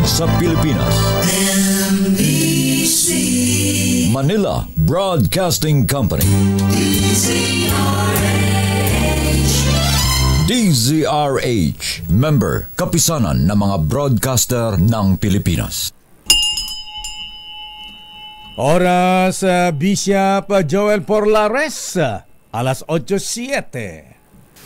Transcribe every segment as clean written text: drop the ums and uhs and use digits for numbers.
sa Pilipinas. NBC Manila Broadcasting Company. DZRH, member kapisanan ng mga broadcaster ng Pilipinas. Oras, Bishop Joel Porlares, alas 8:07.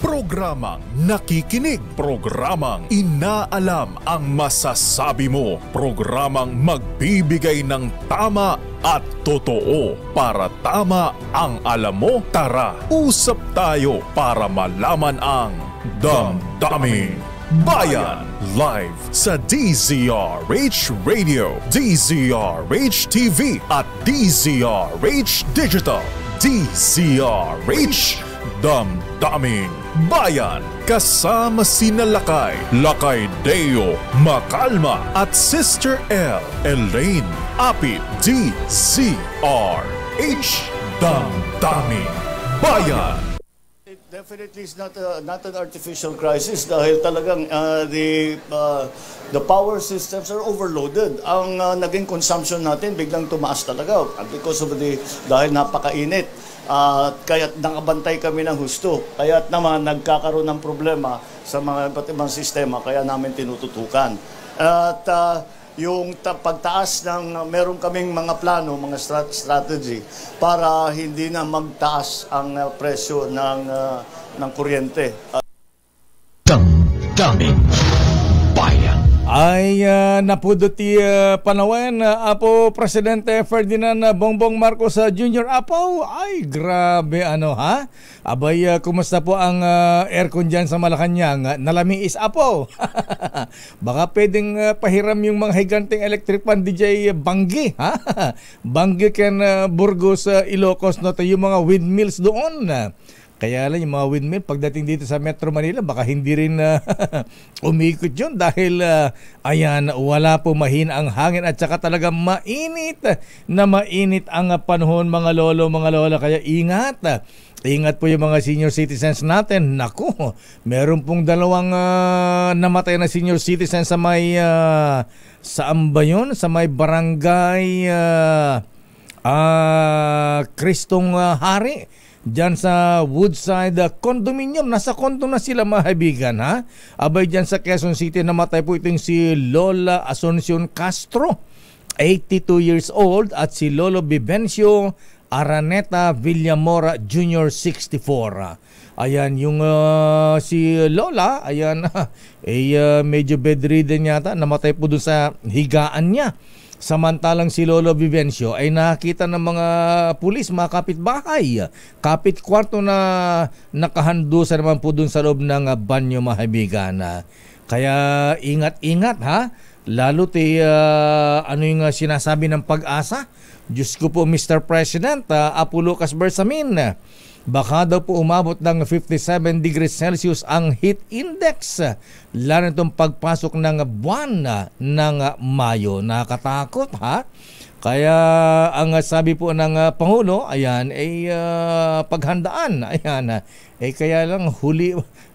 Programang nakikinig, programang inaalam ang masasabi mo, programang magbibigay ng tama at totoo para tama ang alam mo. Tara, usap tayo para malaman ang Damdaming Bayan. Live sa DZRH Radio, DZRH TV at DZRH Digital. DZRH Damdaming Bayan. Kasama sina Lakay Deo Macalma at Sister L. Elaine Apit. DZRH Damdaming Bayan. Definitely it's not an artificial crisis dahil talagang the power systems are overloaded. Ang naging consumption natin biglang tumaas talaga because of dahil napakainit. Kaya't nakabantay kami ng husto. Kaya't naman nagkakaroon ng problema sa mga iba't ibang sistema kaya namin tinututukan. At yung pagtaas ng meron kaming mga plano, mga strategy para hindi na magtaas ang presyo ng kuryente. Damdaming Bayan. Ay napuduti panawen Apo Presidente Ferdinand Bongbong Marcos Jr. Apo, ay grabe ha? Abay, kumusta po ang aircon dyan sa Malacanang? Nalamiis Apo. Baka pwedeng pahiram yung mga higanteng electric fan DJ Banggi, ha? Banggi ken Burgos, Ilocos, no? Yung mga windmills doon. Kaya lang yung mga windmill pagdating dito sa Metro Manila baka hindi rin umikot yun dahil ayan, wala po mahina ang hangin at saka talaga mainit ang panahon mga lolo, mga lola. Kaya ingat po yung mga senior citizens natin. Naku, meron pong dalawang namatay na senior citizens sa may saan ba yun? Sa may barangay Kristong Hari diyan sa Woodside Condominium. Nasa condo na sila, mga kaibigan, ha? Abay, diyan sa Quezon City namatay po itong si Lola Asuncion Castro, 82 years old, at si Lolo Vivencio Araneta Villamora Jr., 64. Ayan, yung si Lola, ayan, medyo bedridden yata, namatay po dun sa higaan niya. Samantalang si Lolo Vivencio ay nakita ng mga pulis, mga kapitbahay, kapit kwarto na nakahandusan naman po dun sa loob ng banyo, mga kaibigan. Kaya ingat-ingat, ha? Lalo ano yung sinasabi ng Pag-asa? Diyos ko po, Mr. President, Apo Lucas Bersamin, baka daw po umabot ng 57 degrees Celsius ang heat index, lalo itong pagpasok ng buwan ng Mayo. Nakakatakot, ha? Kaya ang sabi po ng Pangulo, ayan, ay paghandaan. Ayan, kaya lang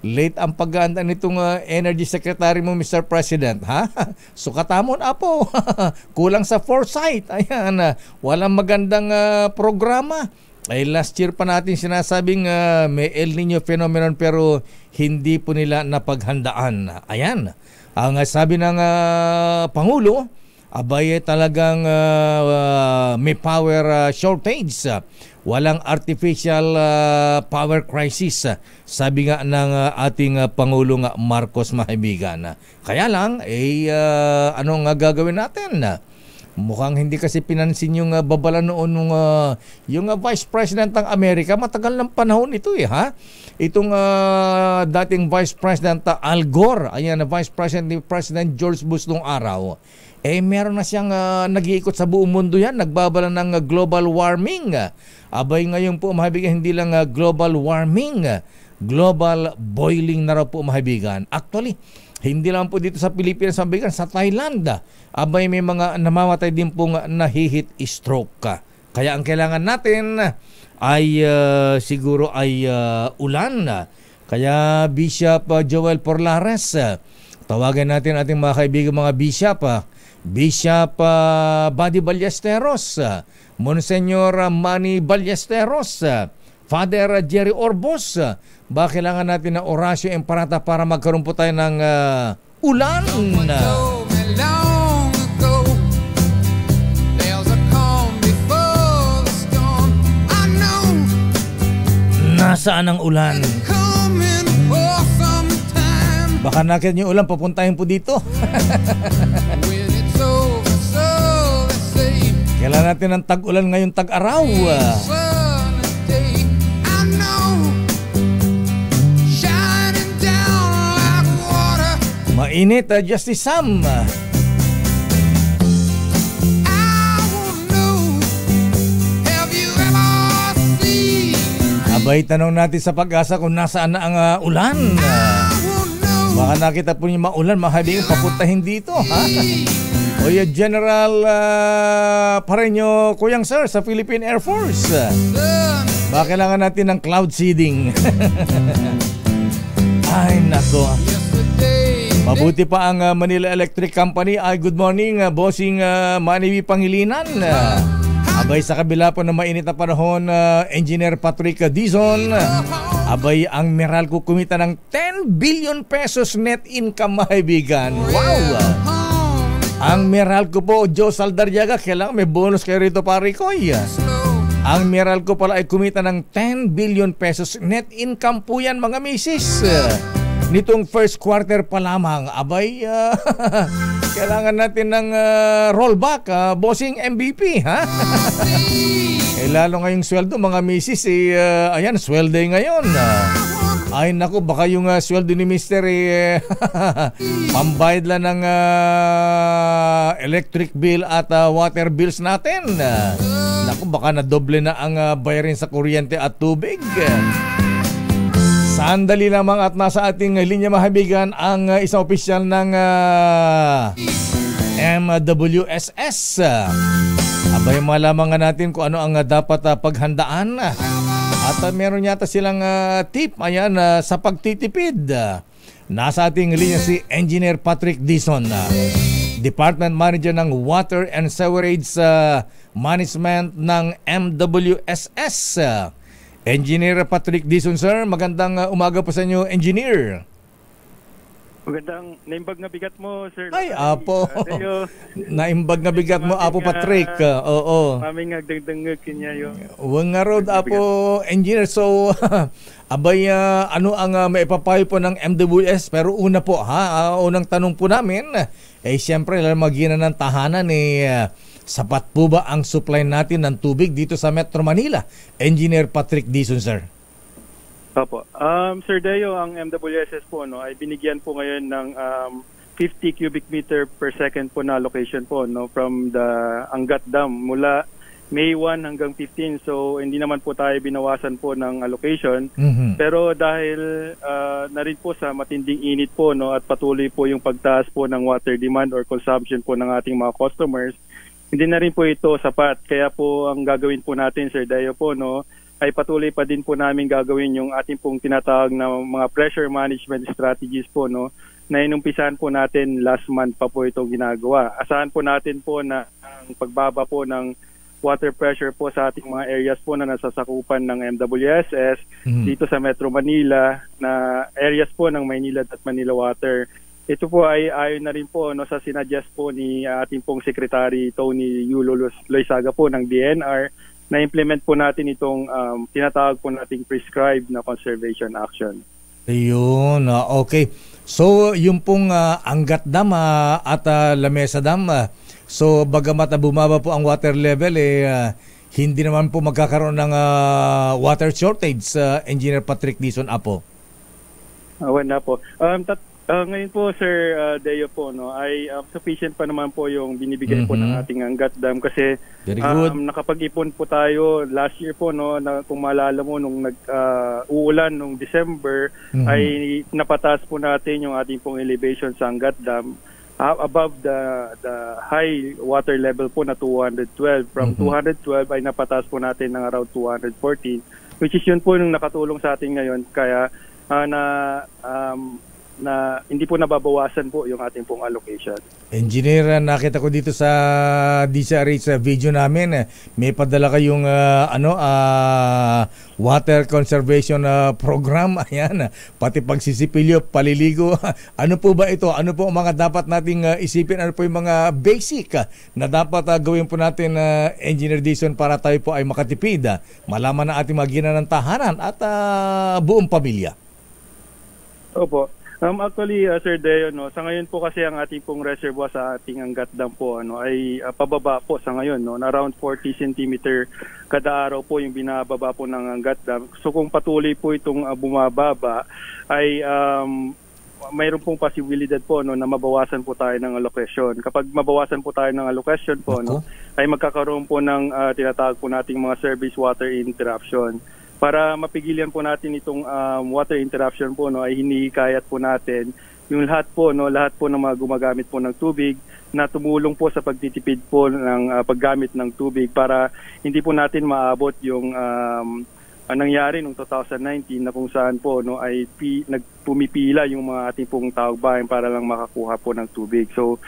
late ang paghandaan nitong Energy Secretary mo, Mr. President, ha? Sukatamon, Apo. Kulang sa foresight. Ayan, walang magandang programa. Ay last year pa natin sinasabing may El Nino phenomenon pero hindi po nila napaghandaan. Ayan, ang sabi ng Pangulo, abay talagang may power shortage. Walang artificial power crisis, sabi nga ng ating Pangulong Marcos, mahibigan. Kaya lang, ano nga gagawin natin? Mukhang hindi kasi pinansin yung babala noon nung yung Vice President ng Amerika. Matagal ng panahon ito, ha? Itong dating Vice President Al Gore, ayan, Vice President George Bush nung araw. Meron na siyang nag-iikot sa buong mundo yan, nagbabala ng global warming. Abay ngayon po, mahibigan, hindi lang global warming, global boiling na raw po, mahibigan. Actually, hindi lang po dito sa Pilipinas, mahibigan, sa Thailand, abay may mga namamatay din pong nahihit stroke. Kaya ang kailangan natin ay siguro ay ulan. Kaya Bishop Joel Porlares, tawagan natin ating mga kaibigan, mga bishop, Bishop Buddy Ballesteros, Monsignor Manny Ballesteros, Father Jerry Orbos. Ba kailangan natin ng Horacio Emparata para magkaroon po tayo ng ulan? Nasaan ang ulan? Baka nakit yung ulan, papuntahin po dito. Kailangan natin ng tag-ulan ngayon, tag-araw. Mainit, Justice Sam. Abay, tanong natin sa Pag-asa kung nasaan na ang ulan. Baka nakita po niyo maulan, mahaling papuntahin dito, ha? O yung General Pareño Kuyang Sir sa Philippine Air Force. Baka kailangan natin ng cloud seeding. Ay, nako. Mabuti pa ang Manila Electric Company. Ay, good morning, bossing Manny Pangilinan. Abay, sa kabila po ng mainit na panahon, Engineer Patrick Dizon, abay, ang Meralco kumita ng 10 billion pesos net income, mahaibigan. Wow! Ang Meralco po, Joe Saldarriaga, kailangan may bonus kayo rito, pare ko. Ang Meralco pala ay kumita ng 10 billion pesos net income po yan, mga misis. Nitong first quarter pa lamang, abay, kailangan natin ng rollback, bossing MVP, ha? Lalo ngayong sweldo, mga misis, ayan, sweldo ngayon. Ay, naku, baka yung sweldo ni Mr. pambayad lang ng electric bill at water bills natin. Naku, baka nadoble na ang bayarin sa kuryente at tubig. Sandali lamang at nasa ating linya, mahabigan, ang isang opisyal ng MWSS. Abay, malaman natin kung ano ang dapat paghandaan. At meron yata silang tip, ayan, sa pagtitipid. Nasa ating linya si Engineer Patrick Dizon, Department Manager ng Water and Sewerage Management ng MWSS. Engineer Patrick Dizon, sir. Magandang umaga po sa inyo, Engineer. Magandang naimbag na bigat mo, sir. Ay, apo. Naimbag na bigat mo, apo Patrick. Oo. Maming agdagdangag kanya yun. Huwag nga road, apo Engineer. So, abay, ano ang maipapayo po ng MWS? Pero una po, unang tanong po namin, siyempre, lalamaginan ng tahanan, sapat po ba ang supply natin ng tubig dito sa Metro Manila? Engineer Patrick Dizon, sir. Opo. Sir Deo, ang MWSS po ay binigyan po ngayon ng 50 cubic meter per second po na allocation po from the Angat Dam mula May 1 hanggang 15. So hindi naman po tayo binawasan po ng allocation. Pero dahil na rin po sa matinding init po at patuloy po yung pagtaas po ng water demand or consumption po ng ating mga customers, hindi na rin po ito sapat. Kaya po ang gagawin po natin, Sir Deo po, ay patuloy pa din po namin gagawin yung ating pong tinatawag na mga pressure management strategies po, na inumpisahan po natin last month pa po ito ginagawa. Asahan po natin po na ang pagbaba po ng water pressure po sa ating mga areas po na nasasakupan ng MWSS dito sa Metro Manila, na areas po ng Maynilad at Manila Water. Ito po ay ayon na rin po sa sinadjust po ni ating pong Secretary Tony Yulo Loizaga po ng DNR, na implement po natin itong tinatawag po nating prescribed na conservation action. Ayun, okay. So, yung pong Angat Dam at Lamesa Dam, so bagamat bumaba po ang water level, hindi naman po magkakaroon ng water shortage, Engineer Patrick Dizon, apo? Wala po. Ngayon po, Sir Deo po, ay sufficient pa naman po yung binibigay po ng ating Angat Dam, kasi nakapag-ipon po tayo last year po, na kung maalala mo, nung uulan nung December, ay napataas po natin yung ating pong elevation sa Angat Dam above the high water level po na 212. From 212 ay napataas po natin ng around 214, which is yun po yung nakatulong sa atin ngayon. Kaya na hindi po nababawasan po yung ating pong allocation. Engineer, nakita ko dito sa DCRH sa video namin, may padala kayong water conservation program. Ayan, pati pagsisipilyo, paliligo. Ano po ba ito? Ano po ang mga dapat nating isipin? Ano po yung mga basic na dapat gawin po natin, Engineer Dizon, para tayo po ay makatipid, malaman na ating magina ng tahanan at buong pamilya? Opo. Actually, Sir Deo, no, sa ngayon po kasi ang ating pong reservoir sa ating Angat Dam po ay pababa po sa ngayon, no, na around 40 cm kada araw po yung binababa po ng Angat Dam. So kung patuloy po itong bumababa ay mayroon pong posibilidad po, no, na mabawasan po tayo ng allocation. Kapag mabawasan po tayo ng allocation po, no, ay magkakaroon po ng tinatawag po nating mga service water interruption. Para mapigilan po natin itong water interruption po, no, ay hinihikayat po natin yung lahat po ng mga gumagamit po ng tubig na tumulong po sa pagtitipid po ng paggamit ng tubig para hindi po natin maabot yung nangyari noong 2019 na kung saan po, no, ay pumipila yung mga ating pong tawag bayan para lang makakuha po ng tubig. So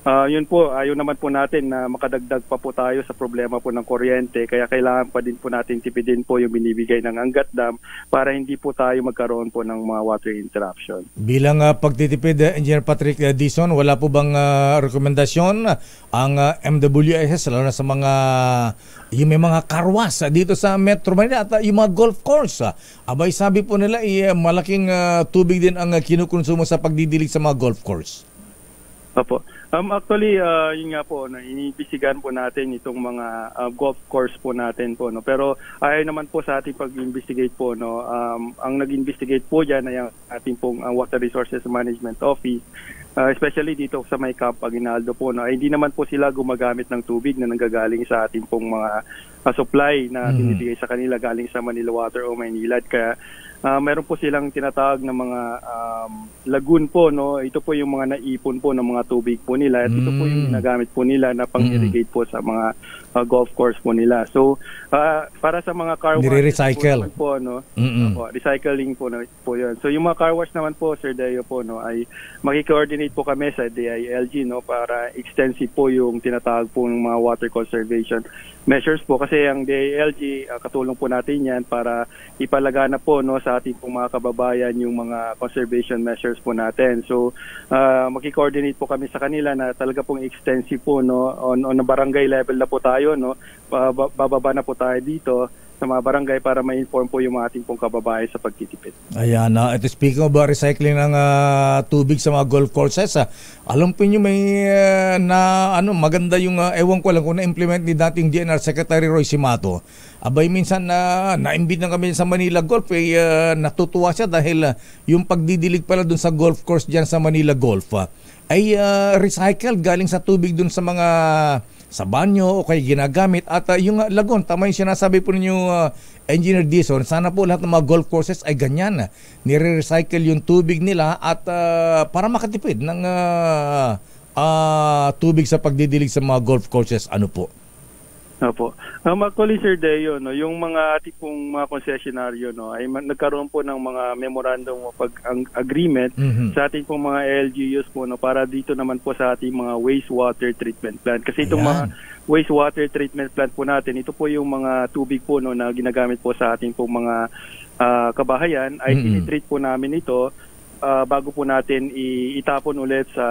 yun po, ayaw naman po natin na makadagdag pa po tayo sa problema po ng kuryente, kaya kailangan pa din po natin tipidin po yung binibigay ng Angat Dam para hindi po tayo magkaroon po ng mga water interruption. Bilang pagtitipid, Engineer Patrick Dizon, wala po bang rekomendasyon ang MWIS, lalo na sa mga yung may mga karwas dito sa Metro Manila at yung mga golf course? Abay, sabi po nila malaking tubig din ang kinukonsumo sa pagdidilig sa mga golf course. Opo. Actually, yun nga po, no, iniimbestigahan po natin itong mga golf course po natin po, no. Pero ayon naman po sa ating pag-investigate po, no, ang nag-investigate po diyan ay ang ating pong Water Resources Management Office, especially dito sa may Camp Aguinaldo po, no. Ay hindi naman po sila gumagamit ng tubig na nanggagaling sa ating pong mga supply na binibigay sa kanila galing sa Manila Water o Maynilad. Kaya meron po silang tinatawag na mga lagoon po, no. Ito po yung mga naipon po ng mga tubig po nila at ito po yung ginagamit po nila na pang-irrigate po sa mga golf course po nila. So para sa mga car wash nire-recycle po, no. Recycling po yun. So yung mga car wash naman po, Sir Deo po, no, ay maki-coordinate po kami sa DILG, no, para extensive po yung tinatawag po ng mga water conservation measures po, kasi ang DILG katulong po natin yan para ipalaganap po, no, sa ating pong mga kababayan yung mga conservation measures po natin. So maki-coordinate po kami sa kanila na talaga pong extensive po, no, on barangay level na po tayo, no. Bababa na po tayo dito sa mga barangay para ma-inform po yung ating pong kababayan sa pagtitipid. Ayan, ito speaking of recycling ng tubig sa mga golf courses, alam po nyo may maganda yung ewan ko lang kung na-implement ni dating DNR Secretary Roy Simato. Abay, minsan na-imbit na kami sa Manila Golf, natutuwa siya dahil yung pagdidilig pala dun sa golf course dyan sa Manila Golf ay recycled galing sa tubig dun sa mga sa banyo o kay ginagamit at yung lagon, tama yung sinasabi po ninyo, Engineer Dizon, sana po lahat ng mga golf courses ay ganyan, nire-recycle yung tubig nila at para makatipid ng tubig sa pagdidilig sa mga golf courses. Ano po? Opo. Actually, Sir Deo, no, yung mga ating pong mga konsesyonaryo, no, ay nagkaroon po ng mga memorandum of agreement sa ating pong mga LGUs po, no, para dito naman po sa ating mga wastewater treatment plant. Kasi itong mga wastewater treatment plant po natin, ito po yung mga tubig po, no, na ginagamit po sa ating pong mga kabahayan, ay tinitreat po namin ito bago po natin itapon ulit sa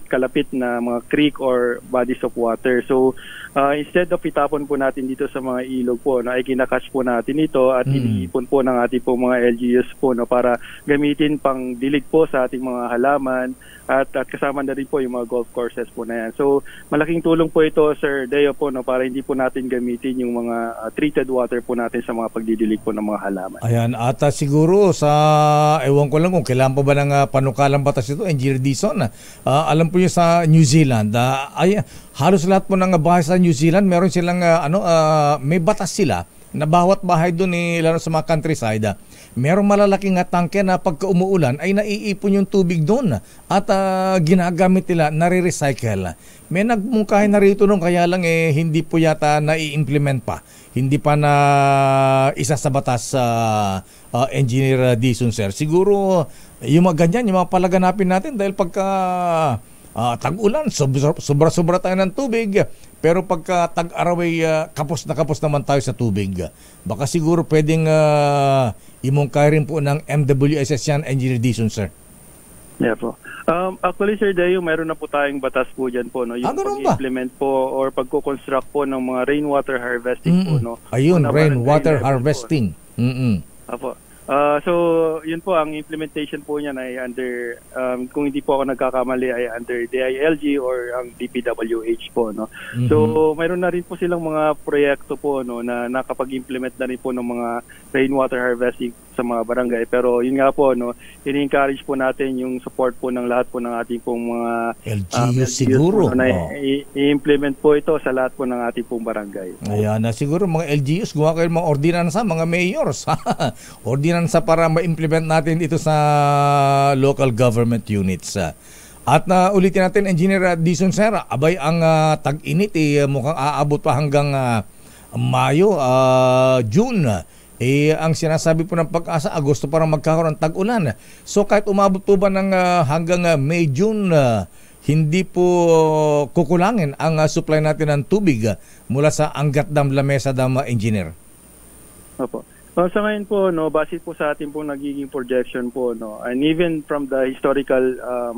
kalapit na mga creek or bodies of water. So instead of itapon po natin dito sa mga ilog po, no, ay kinakash po natin ito at iniipon po ng ating po mga LGUs po, no, para gamitin pang dilig po sa ating mga halaman at kasama na rin po yung mga golf courses po na yan. So malaking tulong po ito, Sir Deo po, no, para hindi po natin gamitin yung mga treated water po natin sa mga pagdidilig po ng mga halaman. Ayan, at siguro sa ewan ko lang kung kailan pa ba ng panukalang batas ito, Engineer Dizon, alam po nyo sa New Zealand, ay halos lahat po ng bahay sa New Zealand meron silang may batas sila na bawat bahay doon, lalo sa mga countryside, merong malalaking tangke na pagka umuulan ay naiipon yung tubig doon at ginagamit nila, nare-recycle. May nagmungkahin na rito nung kaya lang hindi po yata nai-implement pa hindi pa na isa sa batas Engineer Dizon, sir. Siguro yung mga ganyan, yung mga palaganapin natin dahil pagka tag-ulan, sobra-sobra tayo ng tubig. Pero pagka tag-araw ay kapos naman tayo sa tubig. Baka siguro pwedeng imungkay rin po ng MWSS yan, Engineer Dizon, sir. Yeah po. Actually, Sir Deo, mayroon na po tayong batas po dyan po, no? Yung pag-implement po or pagko-construct po ng mga rainwater harvesting po, no? Ayun, rainwater harvesting. Apo. So, yun po, ang implementation po niyan ay under, kung hindi po ako nagkakamali, ay under DILG or ang DPWH po, no? So, mayroon na rin po silang mga proyekto po, no, na nakapag-implement na rin po ng mga rainwater harvesting sa mga barangay. Pero yun nga po, no, ini-encourage po natin yung support po ng lahat po ng ating pong mga LGU siguro. Po, na i-implement po ito sa lahat po ng ating pong barangay. Ayan na, siguro mga LGUs, gumawa kayo mga ordinansa, mga mayors. Ordinansa para ma-implement natin ito sa local government units. At ulitin natin, Engineer Dizon, sir, abay ang tag-init mukhang aabot pa hanggang Mayo, June. Ang sinasabi po ng Pag-asa, Agosto parang magkakaroon ng tag-ulan. So kahit umabot po ba ng hanggang May, June, hindi po kukulangin ang supply natin ng tubig mula sa Angat Dam, Lamesa Dam, Engineer? Opo. Sa ngayon po, no, base po sa ating pong nagiging projection po, no, and even from the historical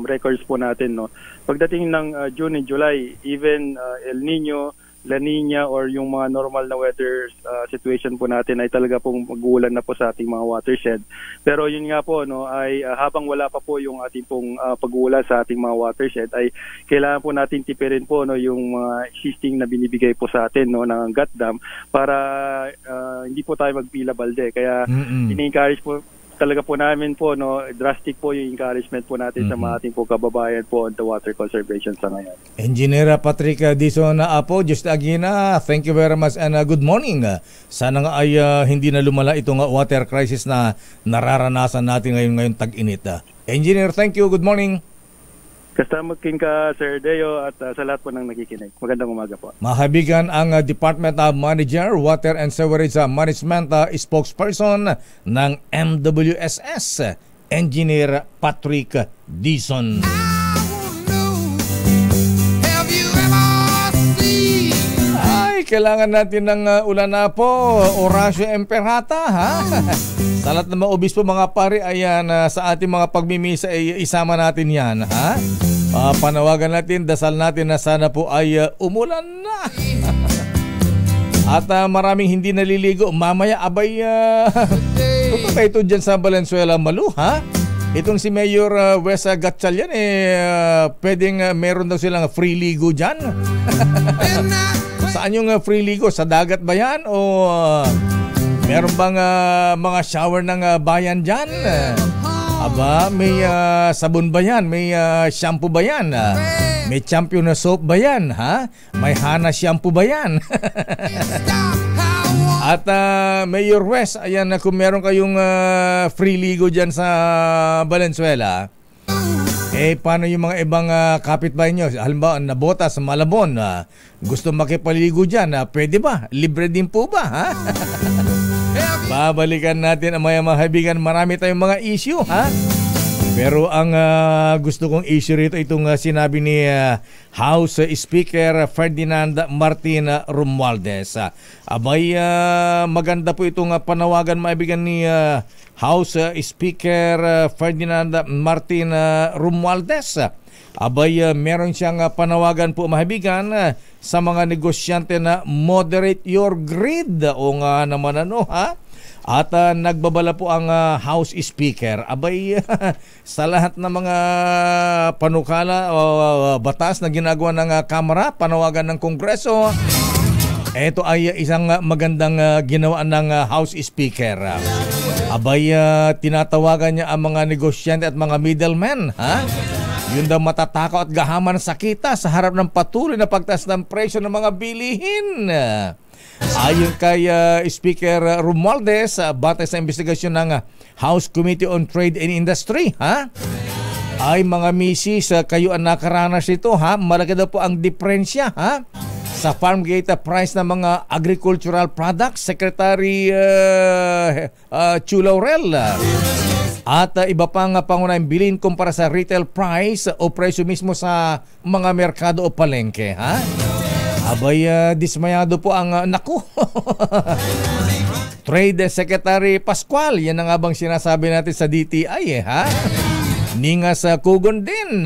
records po natin, no, pagdating ng June and July, even El Nino, La Nina or yung mga normal na weather situation po natin ay talaga pong mag-uulan na po sa ating mga watershed. Pero yun nga po, no, ay habang wala pa po yung ating pong pag-uulan sa ating mga watershed, ay kailangan po natin tipirin po, no, yung mga existing na binibigay po sa atin, no, ng Angat Dam para hindi po tayo magpila balde. Kaya ini-encourage po talaga po namin po, no, drastic po yung encouragement po natin sa mga ating po kababayan po on the water conservation sa ngayon. Engineer Patrick Dizon po, just again, thank you very much and good morning. Sana nga ay hindi na lumala itong water crisis na nararanasan natin ngayong tag-init. Engineer, thank you. Good morning. Kasama ka, Sir Deo, at sa lahat po ng nakikinig. Magandang umaga po. Mahabigan ang Department of Manager, Water and Sewerage Management spokesperson ng MWSS, Engineer Patrick Dizon. Ay, kailangan natin ng ulan na po, Horacio Emperata, ha? Sa lahat ng mga obispo, mga pare, ayan, sa ating mga pagmimisa ay isama natin yan, ha? Panawagan natin, dasal natin na sana po ay umulan na. At maraming hindi naliligo. Mamaya, abay, kung ba ito dyan sa Valenzuela, Malu, ha? Itong si Mayor Wes Gatchalian, pwedeng meron daw silang free ligo dyan. Saan yung free ligo? Sa dagat ba yan? O meron bang mga shower ng bayan dyan? Aba, may sabon ba yan? May shampoo ba yan? May champion na soap ba yan? Ha? May Hana shampoo ba yan? At Mayor West, ayan, kung meron kayong free ligo dyan sa Valenzuela, paano yung mga ibang kapitbahay nyo? Halimbawa, Nabota sa Malabon, gusto makipaligo dyan, pwede ba? Libre din po ba? Ha? Babalikan natin ang mga kaibigan. Marami tayong mga issue, ha? Pero ang gusto kong issue rito, itong sinabi ni House Speaker Ferdinand Martin Romualdez. Abay, maganda po itong panawagan, maibigan ni House Speaker Ferdinand Martin Romualdez. Abay, meron siyang panawagan po, mahibigan, sa mga negosyante na moderate your greed. O nga naman, ano, ha? At nagbabala po ang House Speaker. Abay, sa lahat ng mga panukala o batas na ginagawa ng Kamara, panawagan ng Kongreso, ito ay isang magandang ginawa ng House Speaker. Abay, tinatawagan niya ang mga negosyante at mga middlemen, ha? Yun daw matatakaw at gahaman sa kita sa harap ng patuloy na pagtaas ng presyo ng mga bilihin. Ayon kay Speaker Romualdez, batay sa investigasyon ng House Committee on Trade and Industry, ha? Ay mga misis, kayo ang nakaranas ito, ha? Malaki daw po ang diferensya, ha? sa farm gate price ng mga agricultural products, Secretary Chu Laurel. At iba pang pangunahing bilhin kumpara sa retail price o presyo mismo sa mga merkado o palengke, ha? Abay, dismayado po ang naku. Trade Secretary Pascual, yan ang abang sinasabi natin sa DTI, ha? Ninga sa Kugon din.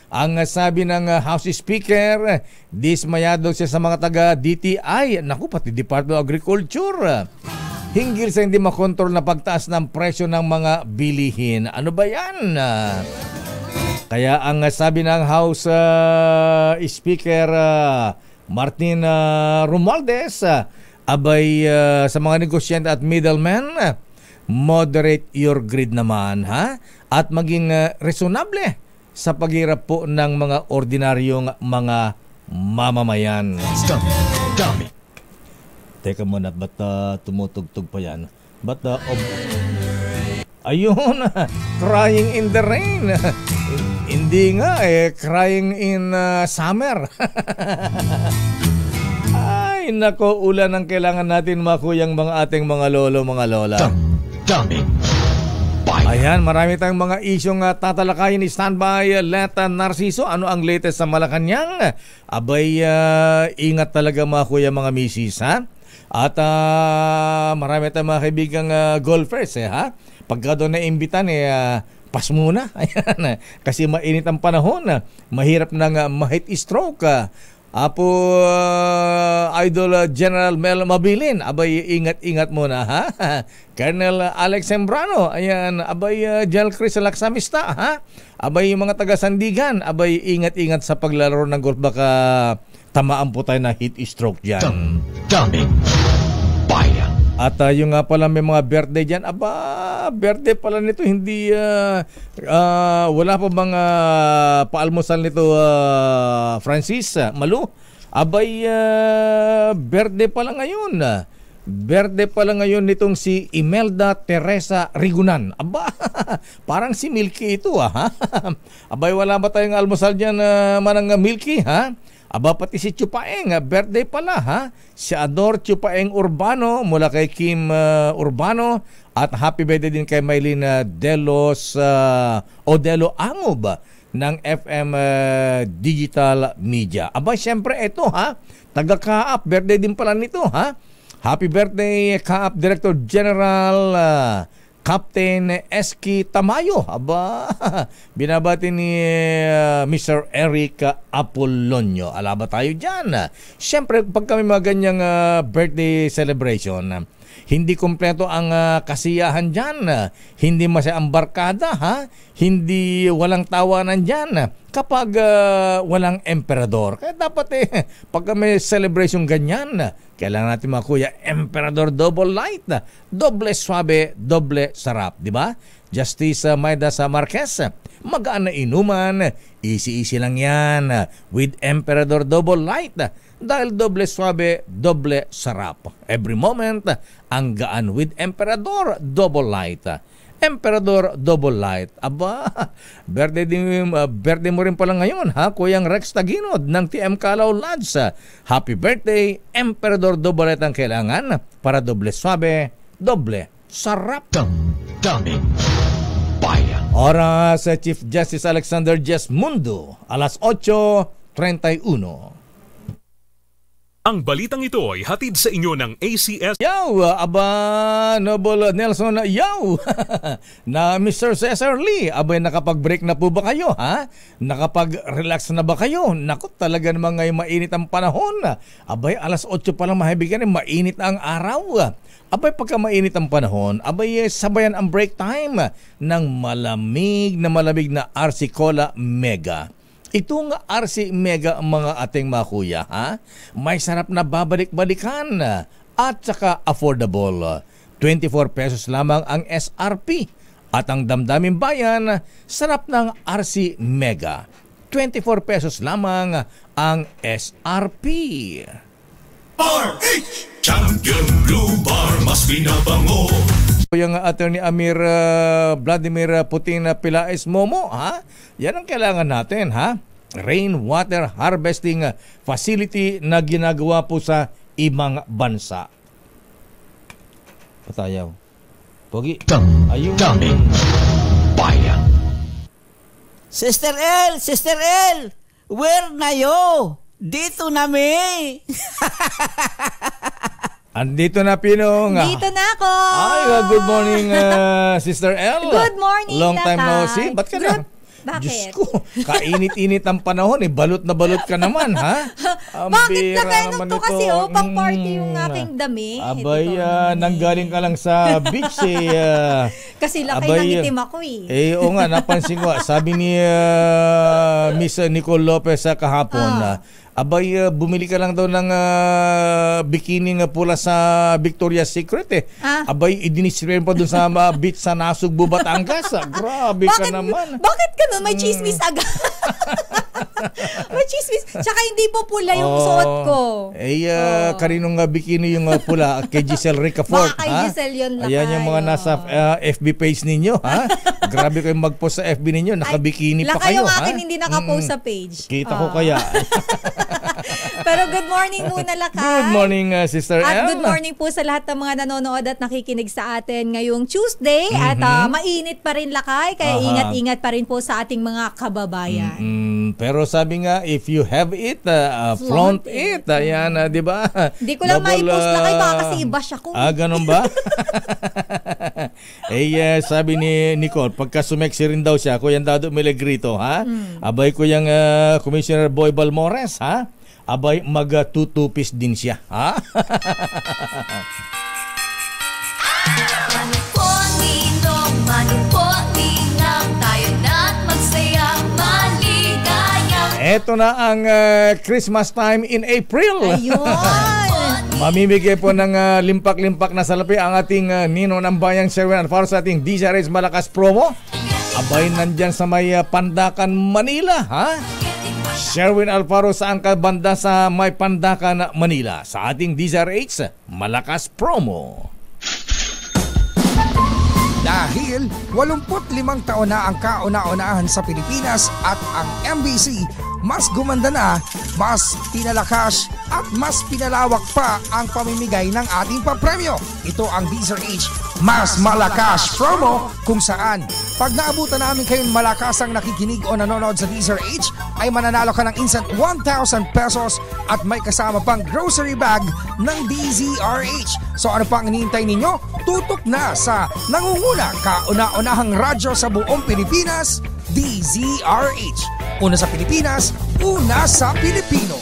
Ang sabi ng House Speaker, dismayado siya sa mga taga DTI, naku, pati Department of Agriculture, hinggil sa hindi makontrol na pagtaas ng presyo ng mga bilihin. Ano ba yan? Kaya ang sabi ng House Speaker Martin Romualdez, abay sa mga negosyante at middlemen, moderate your greed naman, ha? At maging reasonable sa paghirap po ng mga ordinaryong mga mamamayan. Dami. Teka muna, ba't tumutugtog pa yan? Ba't ayun, crying in the rain. Hindi nga crying in summer. Ay, nako, ulan ang kailangan natin, makuyang mga ating mga lolo, mga lola. Dami. Ayan, marami tayong mga isyong tatalakayin. Standby, Leta Narciso. Ano ang latest sa Malacanang? Abay, ingat talaga mga kuya, mga misis, ha? At marami tayong mga kaibigang golfers, ha? Pagka doon na-imbitan, pas muna. Ayan, kasi mainit ang panahon. Mahirap nang ma-heat stroke. Apo Idol General Mel Mabilin, abay ingat-ingat muna, ha? Colonel Alex Sembrano, ayan, abay General Chris Laksamista, ha? Abay yung mga taga Sandigan, abay ingat-ingat sa paglalaro ng golf, baka tamaan po tayo na heat stroke dyan. Dami. Bayan. At yung nga pala may mga birthday dyan, birthday pala nito, hindi, wala pa bang paalmusal nito, Francis Malu? Abay, birthday pala ngayon. Birthday pala ngayon nitong si Imelda Teresa Rigunan. Aba, parang si Milky ito, ha? Abay, wala ba tayong almusal dyan, manang Milky, ha? Aba, pati si Chupaeng, birthday pala, ha? Si Ador Chupaeng Urbano mula kay Kim Urbano, at happy birthday din kay Maylin Delos Odelo Angob ng FM Digital Media. Aba, syempre ito, ha? Taga-Kaap, birthday din pala nito, ha? Happy birthday, Kaap Director General Captain Eski Tamayo. Aba, binabati ni Mr. Eric Apollonio. Alaba tayo dyan. Siyempre, pag kami mga ganyang birthday celebration, hindi kompleto ang kasiyahan dyan. Hindi masaya ang barkada, ha? Hindi walang tawanan dyan kapag walang emperador. Kaya dapat pag may celebration ganyan, kailangan natin mga kuya, Emperador Double Light, doble suabe, doble sarap, di ba? Justice Maida sa Marquez, magaan na inuman, easy-easy lang yan with Emperador Double Light, dahil doble suabe, doble sarap. Every moment, ang gaan with Emperador Double Light. Emperador Double Light. Aba, birthday mo rin pala ngayon, ha? Kuyang Rex Taginod ng TM Calao Lodge. Happy birthday, Emperador Double Light ang kailangan para doble suabe, doble sarap. Dami. Bayan. Oras sa Chief Justice Alexander Jes Mundo, alas 8:31. Ang balitang ito ay hatid sa inyo ng ACS. Yaw, aba, Noble Nelson, yaw, na Mr. Cesar Lee, abay nakapag-break na po ba kayo, ha? Nakapag-relax na ba kayo? Naku, talaga namang ngayon mainit ang panahon. Abay, alas 8 pa lang mahibigan, mainit na ang araw. Abay, pagka mainit ang panahon, abay, sabayan ang break time ng malamig na RC Cola Mega. Itong RC Mega, mga ating mga kuya, ha? May sarap na babalik-balikan at saka affordable. 24 pesos lamang ang SRP. At ang damdaming bayan, sarap ng RC Mega. 24 pesos lamang ang SRP. RH Champion Blue Bar, mas binabango. Yung Attorney Vladimir Putin Pilaes Momo, ha? Yan ang kailangan natin, ha? rainwater harvesting facility na ginagawa po sa ibang bansa. Patayaw. Pogi. Daming bayan. Sister L, where na yo? Dito na me. Andito na Pinong. Dito na ako. Ay, good morning Sister L. Good morning, Long time no Lakay. see. Ba't ka na? Bakit? Diyos ko, kainit-init ang panahon. Balot na balot ka naman, ha? Bakit nakainok to kasi pang party yung aking dami. Abay, nanggaling ka lang sa beach kasi lakay nangitim ako oo nga, napansin ko. Sabi ni Miss Nicole Lopez kahapon, abay, bumili ka lang daw ng bikini nga pula sa Victoria's Secret Abay, idinistribute pa doon sa beach sa Nasugbu, Batangas. Grabe ka naman. Bakit ka nun? May chismis agad. May chismis. Tsaka hindi po pula yung suot ko. Kaninong bikini yung pula? Kay Giselle Ricafort. Baka kay Giselle yun na Ayan yung mga nasa FB page ninyo, ha? Grabe kayong mag-post sa FB ninyo. Nakabikini pa kayo, yung ha? akin hindi nakapost sa page. Kita ko kaya. Pero good morning muna, Lakay. Good morning, Sister At L. good morning po sa lahat ng mga nanonood at nakikinig sa atin ngayong Tuesday. At mainit pa rin, Lakay. Kaya ingat-ingat pa rin po sa ating mga kababayan. Pero sabi nga, if you have it, flaunt it. Ayan, di ba? Hindi ko lang maipost, Lakay. Baka kasi i-bash ako. Ganun ba? Sabi ni Nicole, pagka sumeksi rin daw siya, Kuya Dado Milegrito, ha? Abay ko yung Commissioner Boy Balmores, ha? Abay, mag-tutupis din siya, ha? Mano po, ninang, tayo na't magsayang maligayang. Eto na ang Christmas time in April. Ayun! Mamimigay po ng limpak-limpak na salapi ang ating Nino ng Bayang Sherwin Alfaro sa ating DZRH Malakas promo. Abay, nandyan sa may Pandakan, Manila, ha? Sherwin Alfaro sa angka banda sa may Pandakan, Manila sa ating DZRH Malakas promo. Dahil 85 taon na ang kauna-unahan sa Pilipinas at ang MBC mas gumanda na, mas pinalakas at mas pinalawak pa ang pamimigay ng ating papremyo. Ito ang DZRH Mas Malakas Promo, kung saan pag naabutan namin kayong malakas ang nakikinig o nanonood sa DZRH ay mananalo ka ng instant 1,000 pesos at may kasama pang grocery bag ng DZRH. So ano pang hinihintay ninyo? Tutok na sa nangunguna kauna-unahang radyo sa buong Pilipinas, DZRH. Una sa Pilipinas, una sa Pilipino.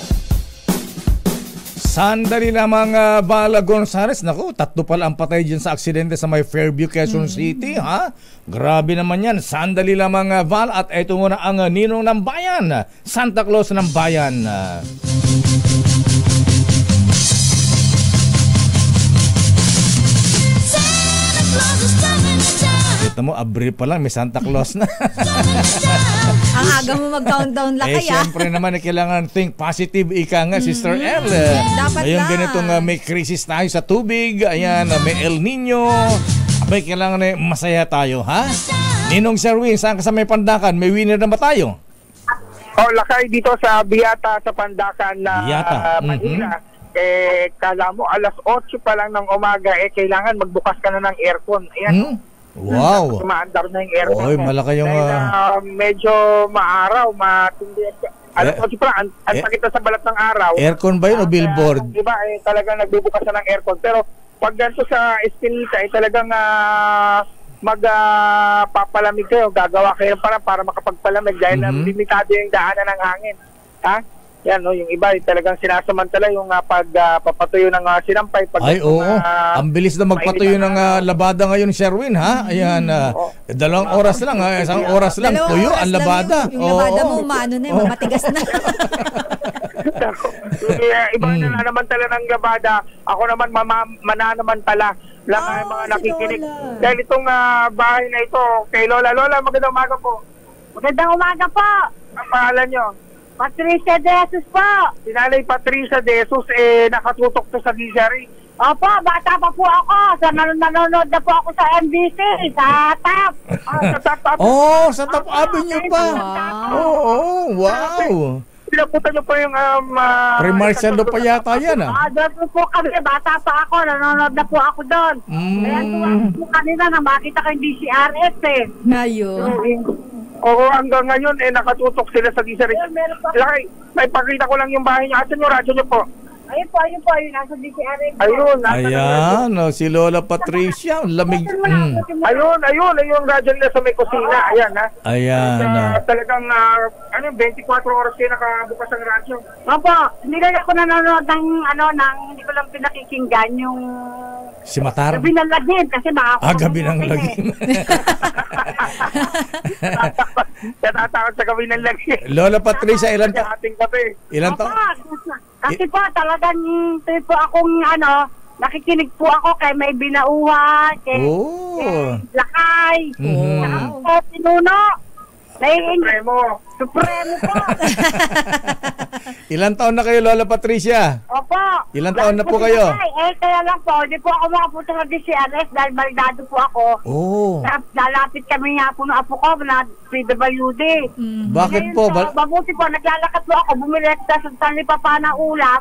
Sandali lamang, Bala Gonzales. Naku, 3 pala ang patay dyan sa aksidente sa may Fairview, Quezon City, ha? Grabe naman yan. Sandali lamang, Val. At ito muna ang Ninong ng Bayan, Santa Claus ng Bayan. Ito mo, Abril pa lang, may Santa Claus na. Ang aga mo mag-countdown, Lakay. Siyempre naman, kailangan think positive, ika nga, Sister L. Dapat Ngayon lang. ganitong may crisis tayo sa tubig, ayan, may El Nino. Abay, kailangan masaya tayo, ha? Ninong Sherwin, saan ka sa may Pandakan? May winner na ba tayo? Lakay, dito sa Biata sa Pandakan na Manila. Kala mo alas 8 pa lang ng umaga, kailangan magbukas ka na ng aircon. Ayan. Wow. Tumaandar na yung aircon. Oy, malaki yung... Dahil medyo maaraw, matindi. Alas 8 pa lang, ang pakita sa balat ng araw. Aircon ba yun o billboard? Iba, talagang nagbubukas na ng aircon. Pero pag ganito sa Eskinita, talagang magpapalamig kayo. Gagawa kayo para makapagpalamig dahil limitado yung daanan ng hangin. Ha? Yan, no, yung iba talagang sinasamantala yung pagpapatuyo ng sinampay. Ay, oo. Ang bilis na magpatuyo ng labada ngayon, Sherwin, ha? Ayan, 2 oras lang, ha? 1 oras lang. Tuyo ang labada. Yung labada mo, matigas na. Iba na naman tala ng labada. Ako naman, mananamantala lang ang mga nakikinig. Dahil itong bahay na ito, kay Lola. Lola, magandang umaga po. Magandang umaga po. Ang pangalan nyo? Patricia De Jesus po. Si Nanay Patricia De Jesus, nakatutok to sa DZRH. Opo, bata pa po ako. Nanonood na po ako sa MBC, sa TAP. Sa Top Avenue pa. Oo, wow. Pinapunta niyo pa yung Pre-Marcial pa yata yan Doon po kami, bata pa ako, nanonood na po ako doon. Kaya tuwa po kanina na makita ko yung DCRS Ngayon. Oo, hanggang ngayon nakatutok sila sa DCRS. Lakay, may pakita ko lang yung bahay niya. Asan yung radyo niyo po? Ayun po, nasa DCRS. Ayun. Ayan, si Lola Patricia. Lamig. Ayun, yung radyo nila sa may kusina. Ayan, ha? Ayan. Talagang, 24 oras kayo nakabukas ang radyo. Opo, hindi lang ako nanonood ng, hindi ko lang pinakikinggan yung... Si Matar? Gabi ng Lagim, kasi Gabi ng Lagim. Natatakot sa Gabi ng Lagim. Lola Patricia, ilan taon? Kasi po, talagang po akong, nakikinig po ako kay May Binauhan, kay Lakay, po, Pinuno, Supremo po. Ilan taon na kayo, Lola Patricia? Opo. Ilan taon na po kayo? Kaya lang po, hindi po ako makapunta sa DCRS dahil baldado po ako. Lalapit kami nga po ng apo ko na PWD. Bakit po? Mabuti po, naglalakad po ako, bumili sa Sultan Lipapa na ulam.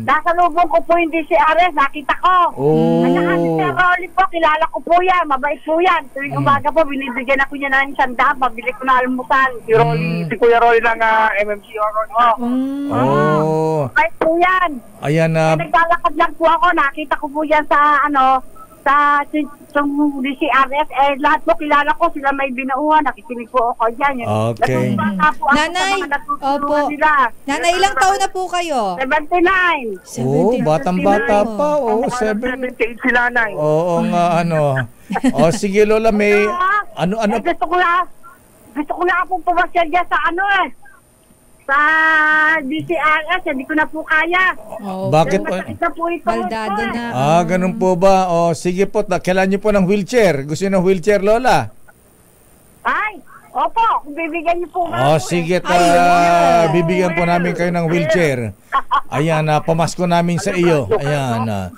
Nasa lubong ko po yung DCRS, nakita ko. Si Rolly po, kilala ko po yan, mabait po yan. Tuwing umaga po, binibigyan ako niya ng 100, pabili ko na almusal. Si Kuya Rolly ng MMC. Mabait po yan. Ayan na. Naglalakad lang po ako, nakita ko po yan sa DCRS, lahat po kilala ko, sila May Binauhan, nakikinig po ako dyan. Okay. Nanay, Nanay, ilang taon na po kayo? 79. Batang-bata pa. 78 sila, Nay. Oo nga, sige, Lola, may... Gusto ko na pong pumasyal dyan sa DCRS, hindi ko na po kaya. Bakit po? Baldado na. Ganun po ba? Sige po, kailan niyo po ng wheelchair? Gusto niyo ng wheelchair, Lola? Opo, bibigyan niyo po. Sige, bibigyan po namin kayo ng wheelchair. Ayan, pamasko namin sa iyo. Ayan.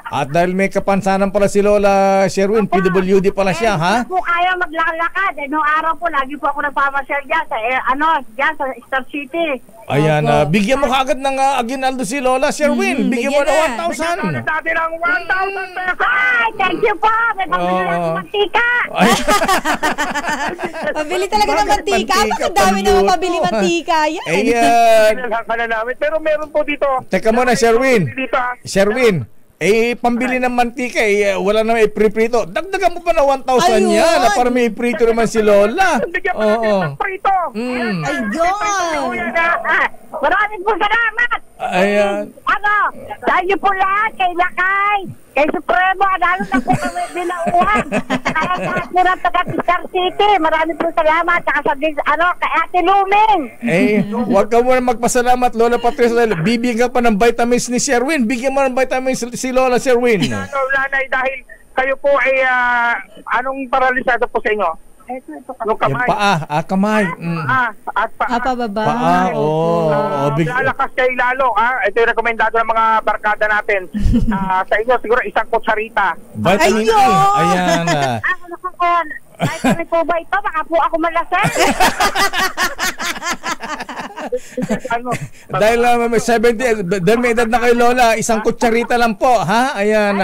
At dahil may kapansanan pala si Lola Sherwin, PWD pala siya, ha? Hindi po kaya maglalakad. Noong araw po, lagi po ako nagpamasyal dyan sa Star City. Ayan, bigyan mo kaagad ng aginaldo si Lola Sherwin. Bigyan mo na 1,000. Dati ng 1,000 pesos. Thank you po. May pambili na ng mantika. Pabili talaga ng mantika. Bakit dami naman pabili mantika? Yan. Ayan. Pero meron po dito. Teka muna, Sherwin. Pambili ng mantika, wala na may iprito. Dagdagan mo pa na 1,000 yan para may iprito naman si Lola. Oo. Ayun. Maraming po salamat. Ayan. Sa inyo po lahat, kay Lakay, kay Supremo, lalo na po kami Binauhan. Kaya sa Atiran, taga-Star City, maraming po salamat. Saka sa kay Ate Luming. Huwag ka muna magpasalamat, Lola Patricia. Bibigyan ka pa ng vitamins ni Sherwin. Bigyan mo ng vitamins si Lola Sherwin. Nanay, dahil kayo po ay anong paralisado po sa inyo? Anong kamay? Yung paa, kamay. At paa. Pababa. Paa, lalakas kayo lalo. Ito yung rekomendado ng mga barkada natin. Sa inyo, siguro isang kutsarita. Vitamin E. Ayan. Ay, po ba ito? Baka po ako malasang. Dahil may 70, dahil may edad na kayo, Lola, isang kutsarita lang po, ha? Ayan.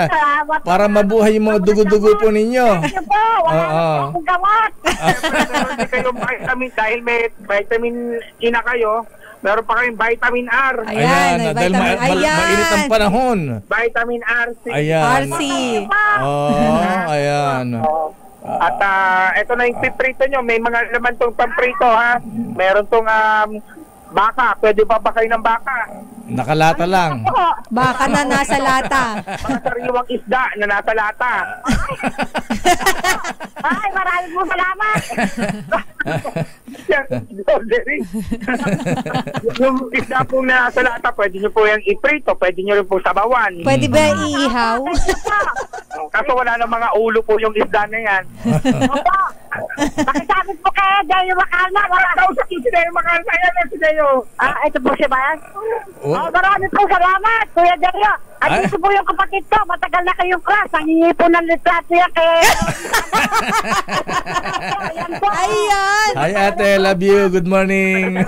Para mabuhay yung mga dugo-dugo po ninyo. Thank you po. Wala akong gamot. Hindi kayo vitamin dahil may vitamin E na kayo. Meron pa kayong vitamin R. Ayan, dahil mainit ang panahon. Vitamin RC. Ayan. RC. Ayan. At ito na yung piprito nyo. May mga laman tong pamprito, ha? Meron tong baka. Pwede ba kayo ng baka? Nakalata lang. Baka na nasa lata. Mga sariwang isda na nasa lata. Ay, maraming po salamat. Yung isda pong nasa lata, pwede nyo po yung iprito, pwede nyo rin po sabawan. Pwede ba iihaw? Kaso wala na mga ulo po yung isda na yan. Opo. Pakisabit po kayo, Dayo Makalma. Wala daw sa si Dayo Makalma. Ayan na si Dayo. Ito po siya ba yan? Marami po salamat, Kuya Dayo. At ito po yung kapatid ko, matagal na kayong crush. Nangingi po ng litrato yan kay... Ayan po. Ayan. Hi ate, love you. Good morning.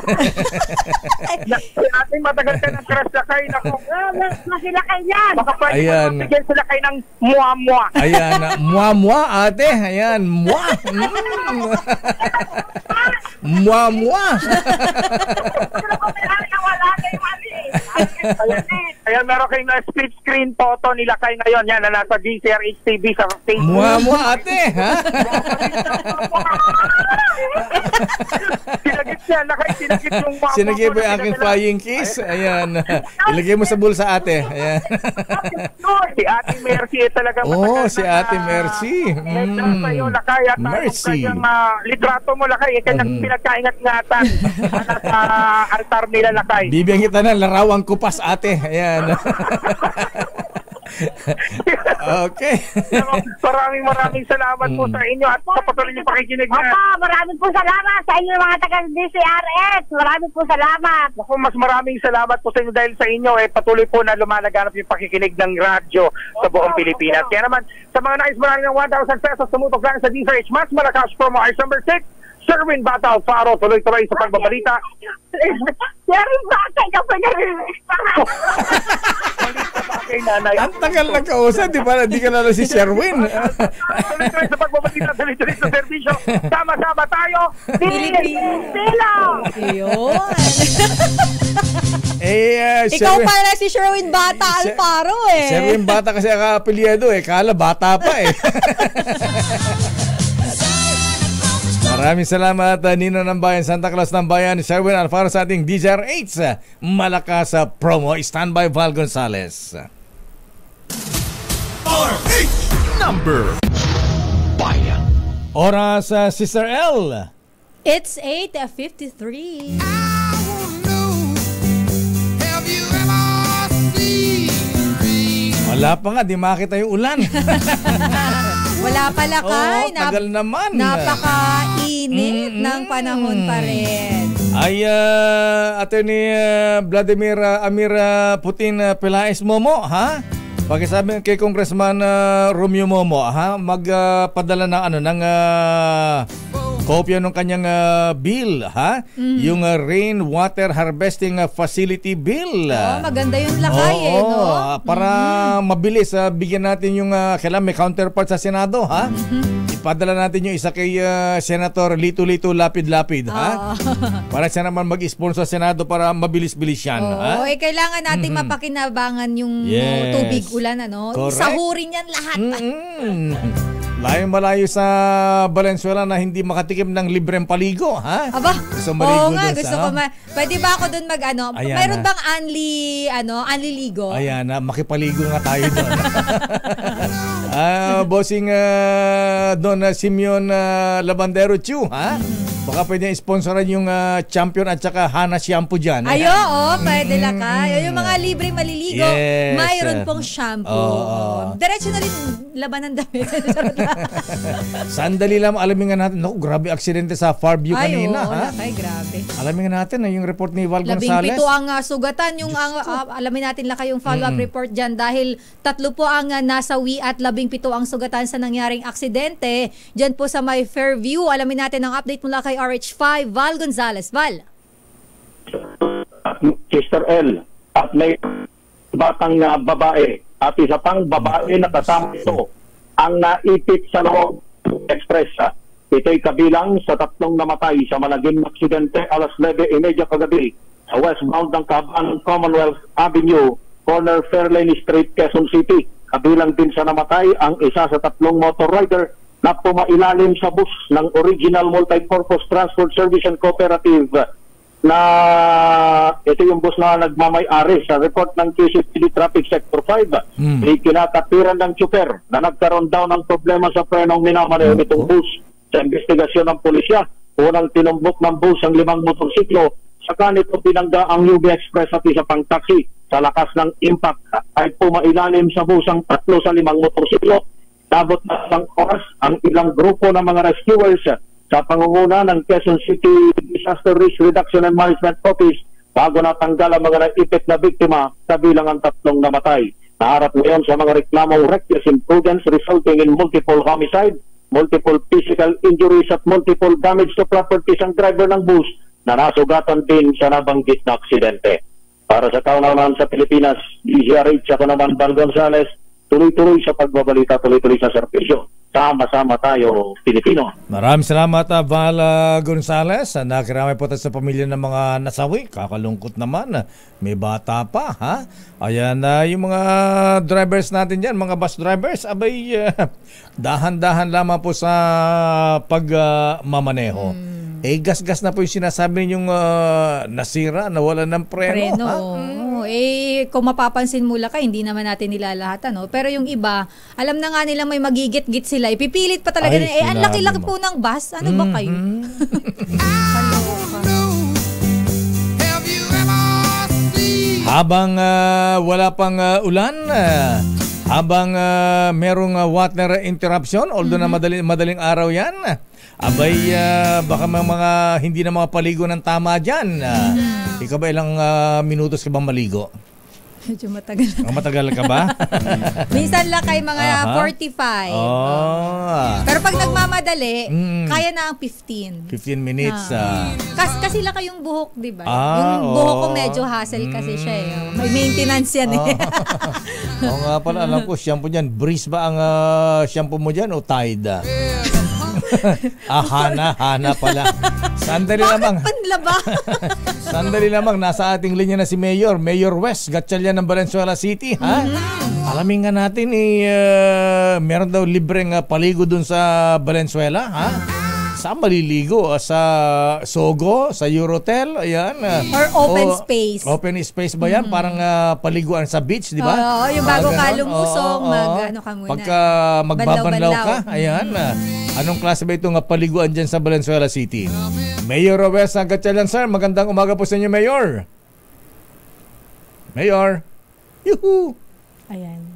Ate, matagal ka ng crush Lakay. Naku. Na sila kayo yan. Baka pwede Ayan. mo bigyan sila kayo ng mua-mua. Ayan, mua-mua ate. Ayan, mua. Mua-mua. Ayan, meron kayong split screen photo ni Lakay ngayon. Yan, na nasa DCRH TV sa Facebook. Mua-mua ate, ha? Sinagip niya, Lakay, sinagip yung mua-mua. Sinagip mo yung aking flying kiss. Ayan. Ilagay mo sa bulsa ate. Ayan. Si Ate Mercy talaga. Oh, si Ate Mercy. Lakay, at Mercy. litrato mo, Lakay. Kanyang pinagkaingat-ingatan sa altar nila, Lakay. Bibigyan kita ng larawang kupas ate. Ayan. Okay. Maraming salamat po sa inyo at sa patuloy niyo pakikinig na. Opo, maraming po salamat sa inyo mga taga-DCRS. Maraming po salamat. Ako, mas maraming salamat po sa inyo dahil sa inyo patuloy po na lumalaganap yung pakikinig ng radyo sa buong Pilipinas. Kaya naman, sa mga nais maraming ng 1,000 pesos tumutok lang sa DCRH Mas Malakas Promo Ice number 6, Sherwin Bata Alfaro, tuloy-tuloy sa pagbabalita. Sherwin Bata, ikaw pa Ang tagal na kausap, di ba? Di ka na si Sherwin. Tuloy-tuloy sa pagbabalita, tuloy-tuloy sa servisyo. Sama-sama tayo, Pilipino! Ayun. Sherwin, Ikaw pala si Sherwin Bata Alfaro eh. Sherwin Bata kasi ang apelyido kala bata pa Maraming salamat Nino ng Bayan, Santa Claus ng Bayan, Sherwin Alfaro sa ating DZR8 Malakas promo. Standby Val Gonzales. RH number Bayan. Oras Sister L. It's 8:53. Wala pa nga, di makita yung ulan. Wala pala kay. Tagal naman. Napaka-init ng panahon pa rin. Ay, Attorney Vladimir Amir Putin Pelaez Momo, ha? Pakisabi kay Congressman Romeo Momo, ha? Magpadala ng kopya ng kanyang bill, ha? Yung rainwater harvesting facility bill. Maganda yung lakay no? Para mabilis bigyan natin yung kailangan may counterpart sa Senado, ha? Ipadala natin yung isa kay Senator Lito Lapid, ha? Para siya naman mag-sponsor sa Senado para mabilis-bilis yan, ha? Kailangan natin mapakinabangan yung tubig ulan, ano? Sahurin yan lahat. Malayo sa Valenzuela na hindi makatikim ng libreng paligo, ha? Aba, gusto maligo gusto ko. Pwede ba ako doon mayroon bang Anli Ligo? Ayan, makipaligo nga tayo doon. Bossing Don Simeon Labandero Chu, ha? Baka pwede sponsoran yung Champion at saka Hana Shampoo dyan. Pwede lakay. Yung mga libre maliligo, mayroon pong shampoo. Diretso na rin laban ng damit. Sandali lang, alamin nga natin. Naku, grabe aksidente sa Farview kanina. Lakay, grabe. Alamin nga natin yung report ni Val Gonzales. 17 ang sugatan. Alamin natin lakay yung follow-up report dyan dahil 3 po ang nasawi at 17 ang sugatan sa nangyaring aksidente. Dyan po sa may Fairview. Alamin natin ang update mula kay RH5, Val Gonzales. Val. Sister L, at may batang babae at isa pang babae na kasama ito ang naipit sa loob express. Ito'y kabilang sa 3 namatay sa malagim aksidente alas 9:30 kagabi sa westbound ng kahabaan ng Commonwealth Avenue, corner Fairlane Street, Quezon City. Kabilang din sa namatay ang isa sa 3 motor rider na pumailalim sa bus ng Original Multipurpose Transport Service and Cooperative na ito yung bus na nagmamay-ari. Sa report ng QCPD Traffic Sector 5, kinatapiran ng tsuper na nagkaroon daw ng problema sa prenong minamaneho nitong bus. Sa investigasyon ng pulisya, unang tinumbok ng bus ang 5 motorsiklo, saka nito pinangga ang UB Express at isa pang taxi. Sa lakas ng impact ay pumailalim sa bus ang 3 sa 5 motorsiklo. Nabot na ng oras ang ilang grupo ng mga rescuers sa pangunguna ng Quezon City Disaster Risk Reduction and Management Office bago natanggal ang mga naipit na biktima kabilang ang 3 namatay. naharap ngayon sa mga reklamong reckless imprudence resulting in multiple homicide, multiple physical injuries at multiple damage to properties ang driver ng bus na nasugatan din sa nabanggit na aksidente. Para sa kaunaunan sa Pilipinas, DZRH, ako naman Val Gonzales, tuloy-tuloy sa pagbabalita, tuloy-tuloy sa serbisyo. Sama-sama tayo, Pilipino. Maraming salamat, Val Gonzales. Nakiramay po tayo sa pamilya ng mga nasawi. Kakalungkot naman. May bata pa, ha? Ayan, yung mga drivers natin dyan, mga bus drivers, abay, dahan-dahan lamang po sa pagmamaneho. Gas-gas na po yung sinasabi yung nasira, nawala ng preno. Kung mapapansin mo ka, hindi naman natin nilalahatan. No? Pero yung iba, alam na nga nila may magigit-git sila. Ipipilit pa talaga. Ang laki-laki po ng bus. Ano ba kayo? Habang wala pang ulan, habang merong water interruption, although na madaling araw yan, abay, baka mga hindi na mga paligo ng tama dyan. Ikaw ba ilang minutos ka bang maligo? Medyo matagal. Matagal ka ba? Minsan lang kay mga 45. Pero pag nagmamadali, kaya na ang 15. 15 minutes. Kasi lang kayong buhok, di ba? Yung buhok ko medyo hassle kasi siya eh. May maintenance yan eh. Oo nga pala, alam ko, shampoo dyan. Breeze ba ang shampoo mo dyan o Tide? Hana pala. Sandali lamang. Panlaba? Sandali lamang, nasa ating linya na si Mayor West Gatchalian ng Valenzuela City, ha? Alamin nga natin meron daw libreng paligo dun sa Valenzuela, ha? Saan maliligo? Sa Sogo, sa Eurotel, ayan. Or open space. Open space ba yan? Parang paliguan sa beach, di ba? Oo, yung bago ka lumusong, ano ka muna. Pagka magbabanlaw ka, ayan. Anong klase ba itong paliguan dyan sa Valenzuela City? Mayor West Gatchalian, sir. Magandang umaga po sa inyo, Mayor. Mayor. Yuhu!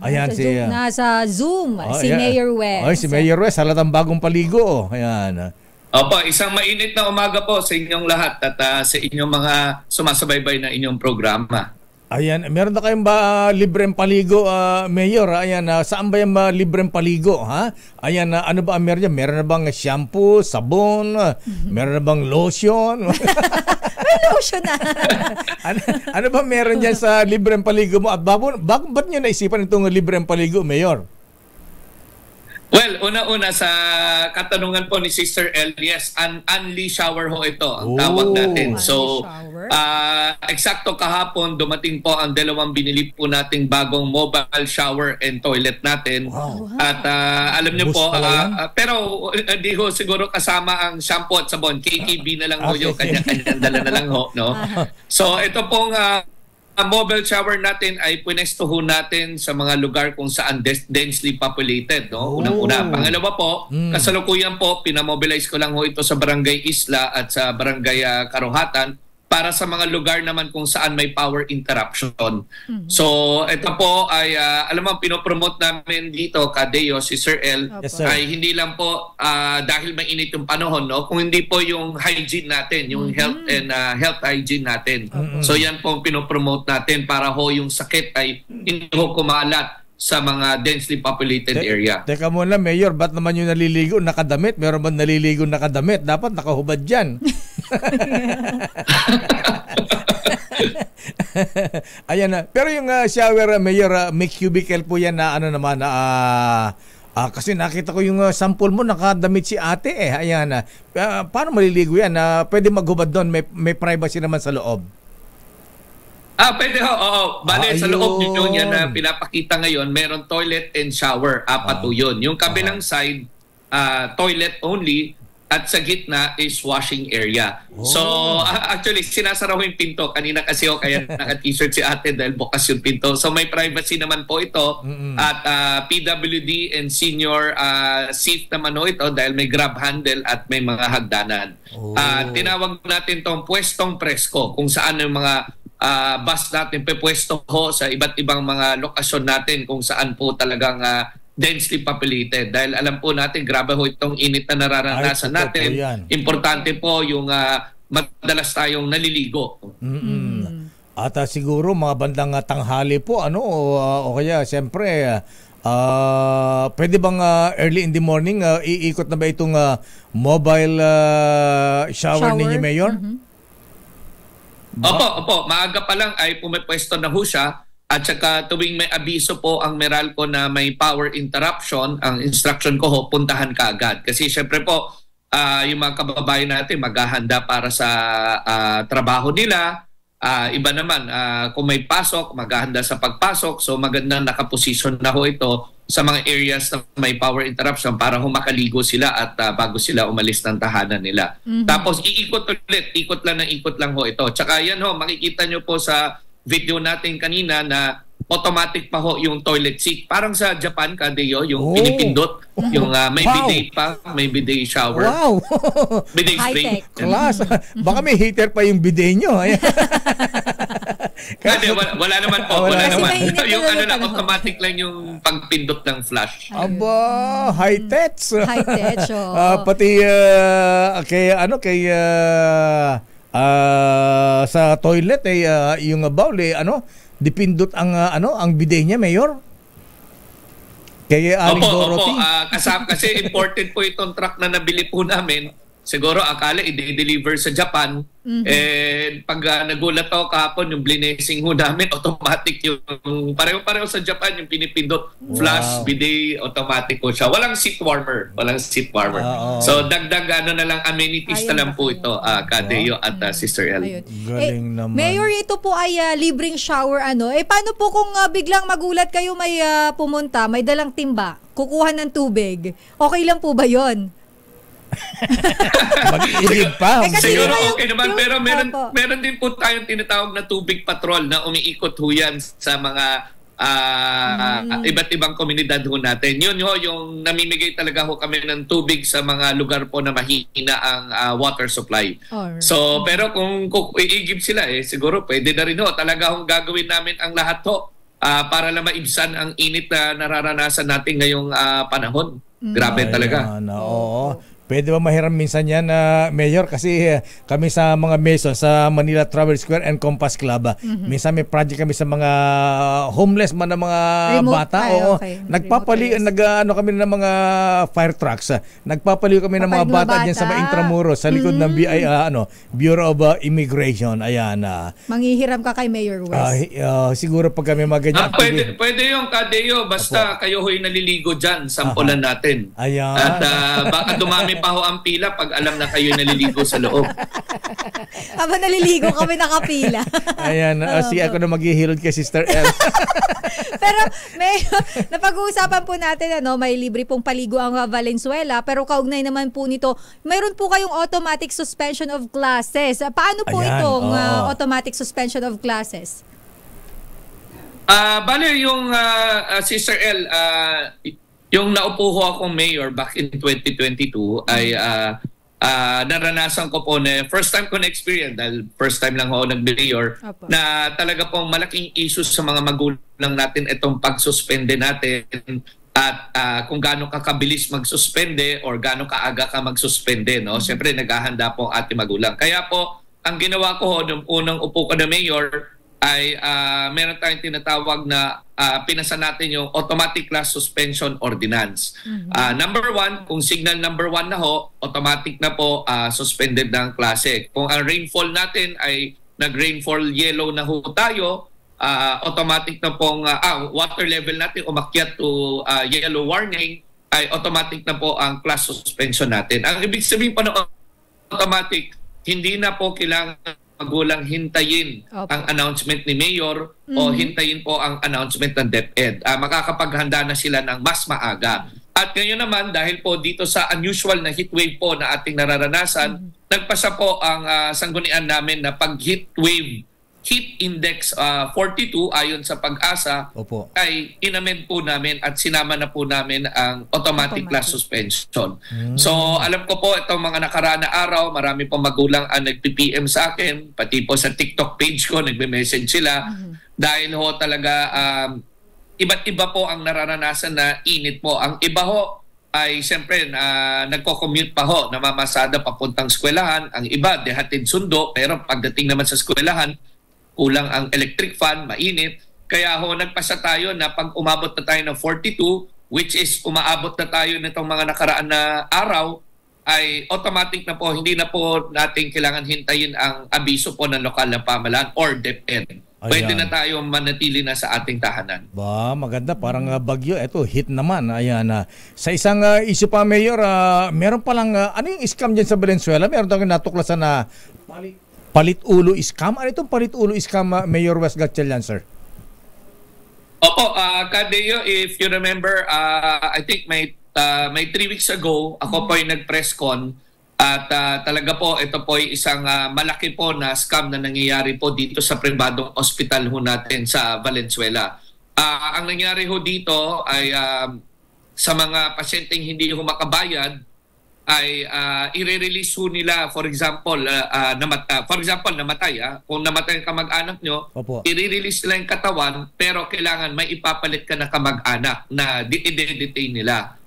Ayan nasa Zoom, si Mayor West. Si Mayor West, halatang bagong paligo. Ayan. Opo, isang mainit na umaga po sa inyong lahat at sa inyong mga sumasabaybay na inyong programa. Ayan, meron na kayong ba libreng paligo, Mayor? Ayan, saan ba yung libreng paligo, ha? Ayan, ano ba ang meron dyan? Meron na bang shampoo, sabon? Meron na bang lotion? May lotion na. ano ba meron dyan sa libreng paligo mo? At ba't nyo naisipan itong libreng paligo, Mayor? Well, una-una sa katanungan po ni Sister El, yes, unli shower ho ito ang tawag natin. So, eksakto kahapon dumating po ang dalawang binili po nating bagong mobile shower and toilet natin. At alam niyo po, pero hindi ho siguro kasama ang shampoo at sabon. KKB na lang ho yung kanya-kanyang dala na lang ho. No? So, ito pong mobile shower natin ay punestuho natin sa mga lugar kung saan densely populated, no? Unang-una. Pangalawa po, kasalukuyan po, pinamobilize ko lang ho ito sa Barangay Isla at sa Barangay Karuhatan para sa mga lugar naman kung saan may power interruption. So, ito po ay, alam mo, pinopromote namin dito, Kadeo, si Sir El, ay hindi lang po dahil mainit yung panahon, no? Kung hindi po yung hygiene natin, yung health and health hygiene natin. So, yan po ang pinopromote natin para ho yung sakit ay hindi ho kumalat sa mga densely populated area. Teka muna, Mayor, ba't naman yung naliligo nakadamit? Meron ba naliligo nakadamit? Dapat nakahubad dyan. Ayan na. Pero yung shower, Mayor, may cubicle po yan na ano naman, kasi nakita ko yung sample mo, nakadamit si ate eh. Ayan na. Paano maliligo yan? Pwede maghubad doon, may privacy naman sa loob. Pwede ho. Oo. Bale, sa loob nyo yan na pinapakita ngayon, meron toilet and shower. Apat po yun. Yung kabilang side, toilet only. At sa gitna is washing area. So, actually, sinasara ko yung pinto. Kanina kasi kaya naka-t-shirt si ate dahil bukas yung pinto. So, may privacy naman po ito. At PWD and senior safe naman ho ito dahil may grab handle at may mga hagdanan. Tinawag natin tong pwestong presko kung saan yung mga bus natin pepwesto ho sa iba't ibang mga lokasyon natin kung saan po talagang densely populated. Dahil alam po natin, grabe ho itong init na nararanasan natin. Importante po yung madalas tayong naliligo. At siguro mga bandang tanghali po o kaya siyempre pwede bang early in the morning iikot na ba itong mobile shower ninyo, Mayor? Opo, maaga pa lang ay pumipwesto na ho siya. At saka tuwing may abiso po ang Meralco na may power interruption, ang instruction ko ho, puntahan ka agad. Kasi syempre po, yung mga kababayan natin maghahanda para sa trabaho nila. Iba naman, kung may pasok, maghahanda sa pagpasok. So magandang nakaposisyon na ho ito sa mga areas na may power interruption para ho makaligo sila at bago sila umalis ng tahanan nila. Tapos iikot ulit, ikot lang ho ito. Tsaka yan ho, makikita nyo po sa video natin kanina na automatic pa ho yung toilet seat. Parang sa Japan, Kadeo, yung pinipindot, yung may bidet pa, may bidet shower. Wow! Bidet spray. Class! Baka may heater pa yung bidet nyo. Wala naman po. Wala naman. Yung lang, automatic lang yung pagpindot ng flash. Aba, high-tech. High-tech, pati sa toilet yung bowl dipindot ang bidet niya, Mayor. Kaya Aling Dorothy. Kasi imported po itong truck na nabili po namin. Siguro akala i-deliver sa Japan. Pag nagulat ako kahapon, yung blessing ho namin, automatic yung pareho-pareho sa Japan, yung pinipindot, flash, bidet, automatic po siya. Walang seat warmer. So dagdag na lang amenities na lang po ito, Kadeo at Sister El. Galing naman. Mayor, ito po ay libreng shower. Paano po kung biglang magulat kayo may pumunta, may dalang timba, kukuha ng tubig? Okay lang po ba yon? Mag-iigib pa. Siguro okay naman, pero meron din po tayong tinatawag na tubig patrol na umiikot ho yan sa mga iba't ibang komunidad ho natin. Yun ho, yung namimigay talaga ho kami ng tubig sa mga lugar po na mahina ang water supply. Alright. So, pero kung iigib sila siguro pwede na rin ho. Talaga hong gagawin namin ang lahat ho para lang maibsan ang init na nararanasan natin ngayong panahon. Grabe talaga. Oo. Pwede ba mahiram minsan yan, Mayor? Kasi kami sa mga Mason, sa Manila Travel Square and Compass Club, minsan may project kami sa mga homeless man na mga remote bata. Okay. Kami ng mga fire trucks. Nagpapaliw kami ng mga bata dyan sa mga Intramuros, sa likod ng Bureau of Immigration. Ayan. Manghihiram ka kay Mayor West. Siguro pag kami maganyan. Pwede yung Kadeo, basta kayo ho'y naliligo dyan, sampulan natin. Ayan. At baka dumami pa ho ang pila pag alam na kayo naliligo sa loob. Habang naliligo kami nakapila. Ayan, sige ako na maghihilod kay Sister El. Pero napag-uusapan po natin may libre pong paligo ang Valenzuela, pero kaugnay naman po nito, mayroon po kayong automatic suspension of classes. Paano po itong automatic suspension of classes? Bale yung Sister El, yung naupo ho akong mayor back in 2022 ay naranasan ko po na first time ko na-experience dahil first time lang ako nag-mayor na talaga pong malaking issues sa mga magulang natin itong pagsuspende natin at kung gaano kakabilis magsuspende or gaano kaaga ka magsuspende. Siyempre naghahanda po ang ating magulang. Kaya po ang ginawa ko nung unang upo ko na mayor ay meron tayong tinatawag na pinasa natin yung automatic class suspension ordinance. Number 1, kung signal number 1 na ho, automatic na po suspended ng klase. Kung ang rainfall natin ay nag-rainfall yellow na ho tayo, automatic na pong water level natin umakyat to yellow warning, ay automatic na po ang class suspension natin. Ang ibig sabihin po ng automatic, hindi na po kailangan magulang hintayin ang announcement ni Mayor o hintayin po ang announcement ng DepEd. Makakapaghanda na sila ng mas maaga. At ngayon naman, dahil po dito sa unusual na heatwave po na ating nararanasan, nagpasa po ang sanggunian namin na pag heatwave heat index 42 ayon sa Pag-asa ay inamend po namin at sinama na po namin ang automatic class suspension. So alam ko po itong mga nakaraan na araw, marami pong magulang ang nag-PPM sa akin, pati po sa TikTok page ko nagme-message sila dahil ho talaga iba't iba po ang nararanasan na init po. Ang iba ho ay siyempre nagko-commute pa ho, namamasada papuntang eskwelahan. Ang iba, dehatid sundo, pero pagdating naman sa eskwelahan, kulang ang electric fan, mainit. Kaya ho, nagpasa tayo na pag umabot na tayo ng 42, which is umaabot na tayo nitong mga nakaraan na araw, ay automatic na po, hindi na po natin kailangan hintayin ang abiso po ng lokal na pamahalaan or DepEd. Pwede na tayo manatili na sa ating tahanan. Ba, maganda. Parang bagyo. Ito, hit naman. Ayan. Sa isang issue pa, Mayor, meron palang, ano yung scam dyan sa Valenzuela? Meron tayong natuklasan na palit-ulo scam. Ano itong palit-ulo scam, Mayor Wes Gatchalian, sir? Opo, Kadeo, if you remember, I think may 3 weeks ago, ako po ay nag-press con. At talaga po, ito po ay isang malaki po na scam na nangyayari po dito sa pribadong hospital ho natin sa Valenzuela. Ang nangyari ho dito ay sa mga pasyenteng hindi ho makabayad, ay i-release ho nila, for example, namatay. Kung namatay ang kamag-anak nyo, i-release nila yung katawan, pero kailangan may ipapalit ka na kamag-anak na i-detain nila.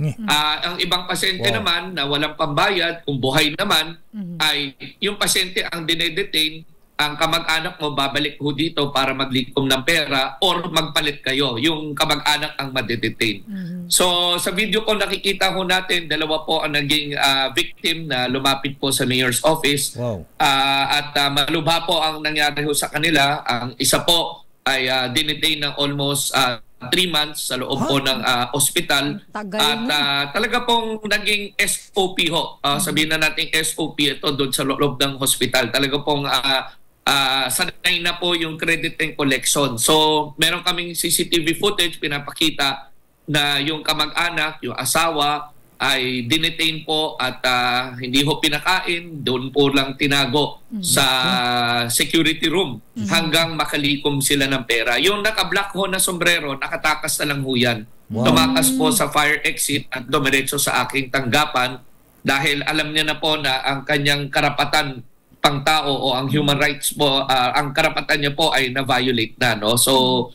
Ang ibang pasyente naman na walang pambayad, kung buhay naman, ay yung pasyente ang dinedetain, ang kamag-anak mo babalik ho dito para maglikom ng pera or magpalit kayo. Yung kamag-anak ang madedetain. So sa video ko nakikita ho natin, dalawa po ang naging victim na lumapit po sa mayor's office. At malubha po ang nangyari ho sa kanila. Ang isa po ay dinetain ng almost 3 months sa loob po ng ospital. At talaga pong naging SOP ho. Sabihin na natin SOP ito doon sa loob ng hospital. Talaga pong sanay na po yung credit and collection. So, meron kaming CCTV footage, pinapakita na yung kamag-anak, yung asawa, ay dinetain po at hindi ho pinakain, doon po lang tinago sa security room hanggang makalikom sila ng pera. Yung naka-black ho na sombrero, nakatakas na lang ho yan. Tumakas po sa fire exit at dumiretso sa aking tanggapan dahil alam niya na po na ang kanyang karapatan pangtao o ang human rights po, ang karapatan niya po ay na-violate na. No? So,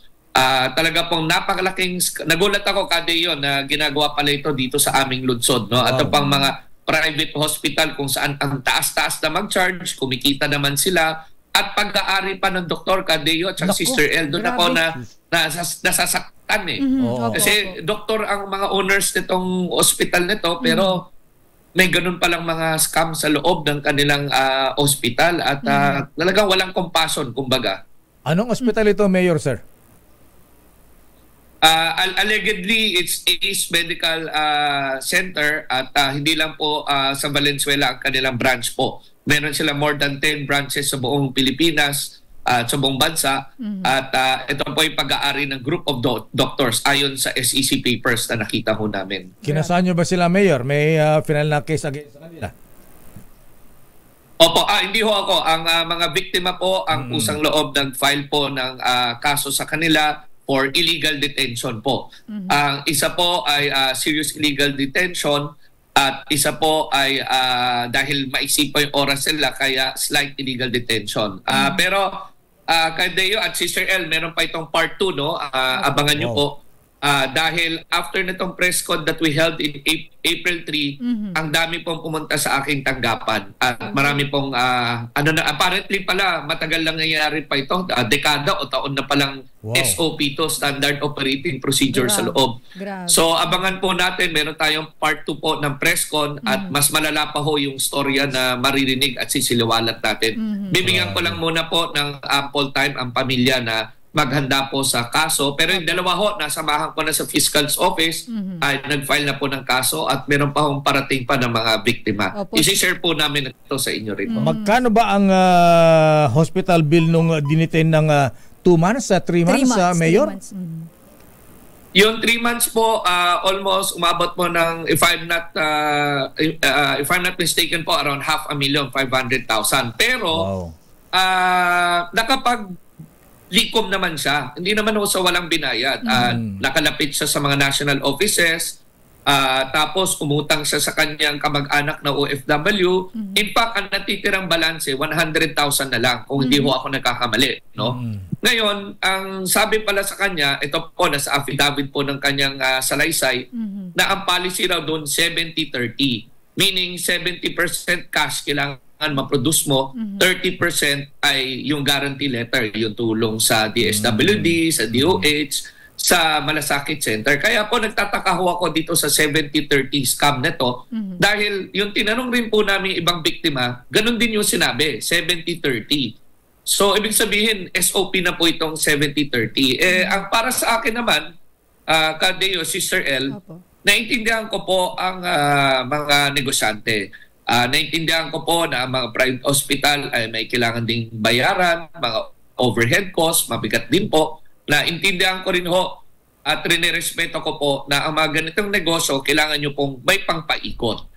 talaga pong napakalaking, nagulat ako Kadeo na ginagawa pala ito dito sa aming lungsod. No? At pang mga private hospital kung saan ang taas-taas na mag-charge, kumikita naman sila, at pag-aari pa ng doktor Kadeo at Sister El, doon ako na nasasaktan eh. Kasi doktor ang mga owners nitong hospital nito, pero may ganun palang mga scam sa loob ng kanilang ospital at talagang walang compassion, kumbaga. Anong ospital ito, Mayor, sir? Allegedly, it's ACE Medical Center at hindi lang po sa Valenzuela ang kanilang branch po. Meron sila more than 10 branches sa buong Pilipinas at sa buong bansa. At ito po yung pag-aari ng group of doctors ayon sa SEC papers na nakita ho namin. Kinasaan nyo ba sila, Mayor? May final na case against sa kanila? Opo, hindi ho ako. Ang mga biktima po, ang kusang loob nag-file po ng kaso sa kanila for illegal detention po. Ang isa po ay serious illegal detention at isa po ay dahil maisip po yung oras nila kaya slight illegal detention. Pero Kadeo at Sister El, meron pa itong part 2, no? Abangan nyo po. Dahil after nitong press con that we held in April 3, ang dami pong pumunta sa aking tanggapan. At marami pong, apparently pala, matagal lang nangyayari pa ito. Dekada o taon na palang SOP to, Standard Operating Procedure sa loob. So abangan po natin, meron tayong part 2 po ng press con at mas malala pa ho yung storya na maririnig at sisiliwalat natin. Bibigyan ko lang muna po ng ample time ang pamilya na maghanda po sa kaso. Pero yung dalawa ho, nasamahan ko na sa Fiscal's Office, ay nag-file na po ng kaso at meron pa hong parating pa ng mga biktima. I-share po namin ito sa inyo rin po. Magkano ba ang hospital bill nung dinitain ng 2 months, 3 months, Mayor? 3 months. Yung 3 months po, almost umabot po ng, if I'm not mistaken po, around 500,000. Pero, likom naman siya. Hindi naman ho sa walang binayad. Nakalapit siya sa mga national offices. Tapos umutang siya sa kanyang kamag-anak na OFW. In fact, ang natitirang balanse, 100,000 na lang kung hindi ho ako nagkakamali. No? Ngayon, ang sabi pala sa kanya, ito po, nasa affidavit po ng kanyang salaysay, na ang policy raw doon 70-30. Meaning 70% cash kailangan kailangan ma-produce mo, 30% ay yung guarantee letter, yung tulong sa DSWD, sa DOH, sa Malasakit Center. Kaya po nagtataka ho ako dito sa 70-30 scam neto dahil yung tinanong rin po namin ibang biktima, ganun din yung sinabi, 70-30. So ibig sabihin SOP na po itong 70-30. Ang para sa akin naman, Kadeo, Sister L, naintindihan ko po ang mga negosyante. Naintindihan ko po na ang mga private hospital ay may kailangan ding bayaran, mga overhead costs, mabigat din po. Naintindihan ko rin ho at rinirespeto ko po na ang mga ganitong negosyo, kailangan nyo pong may pangpaikot.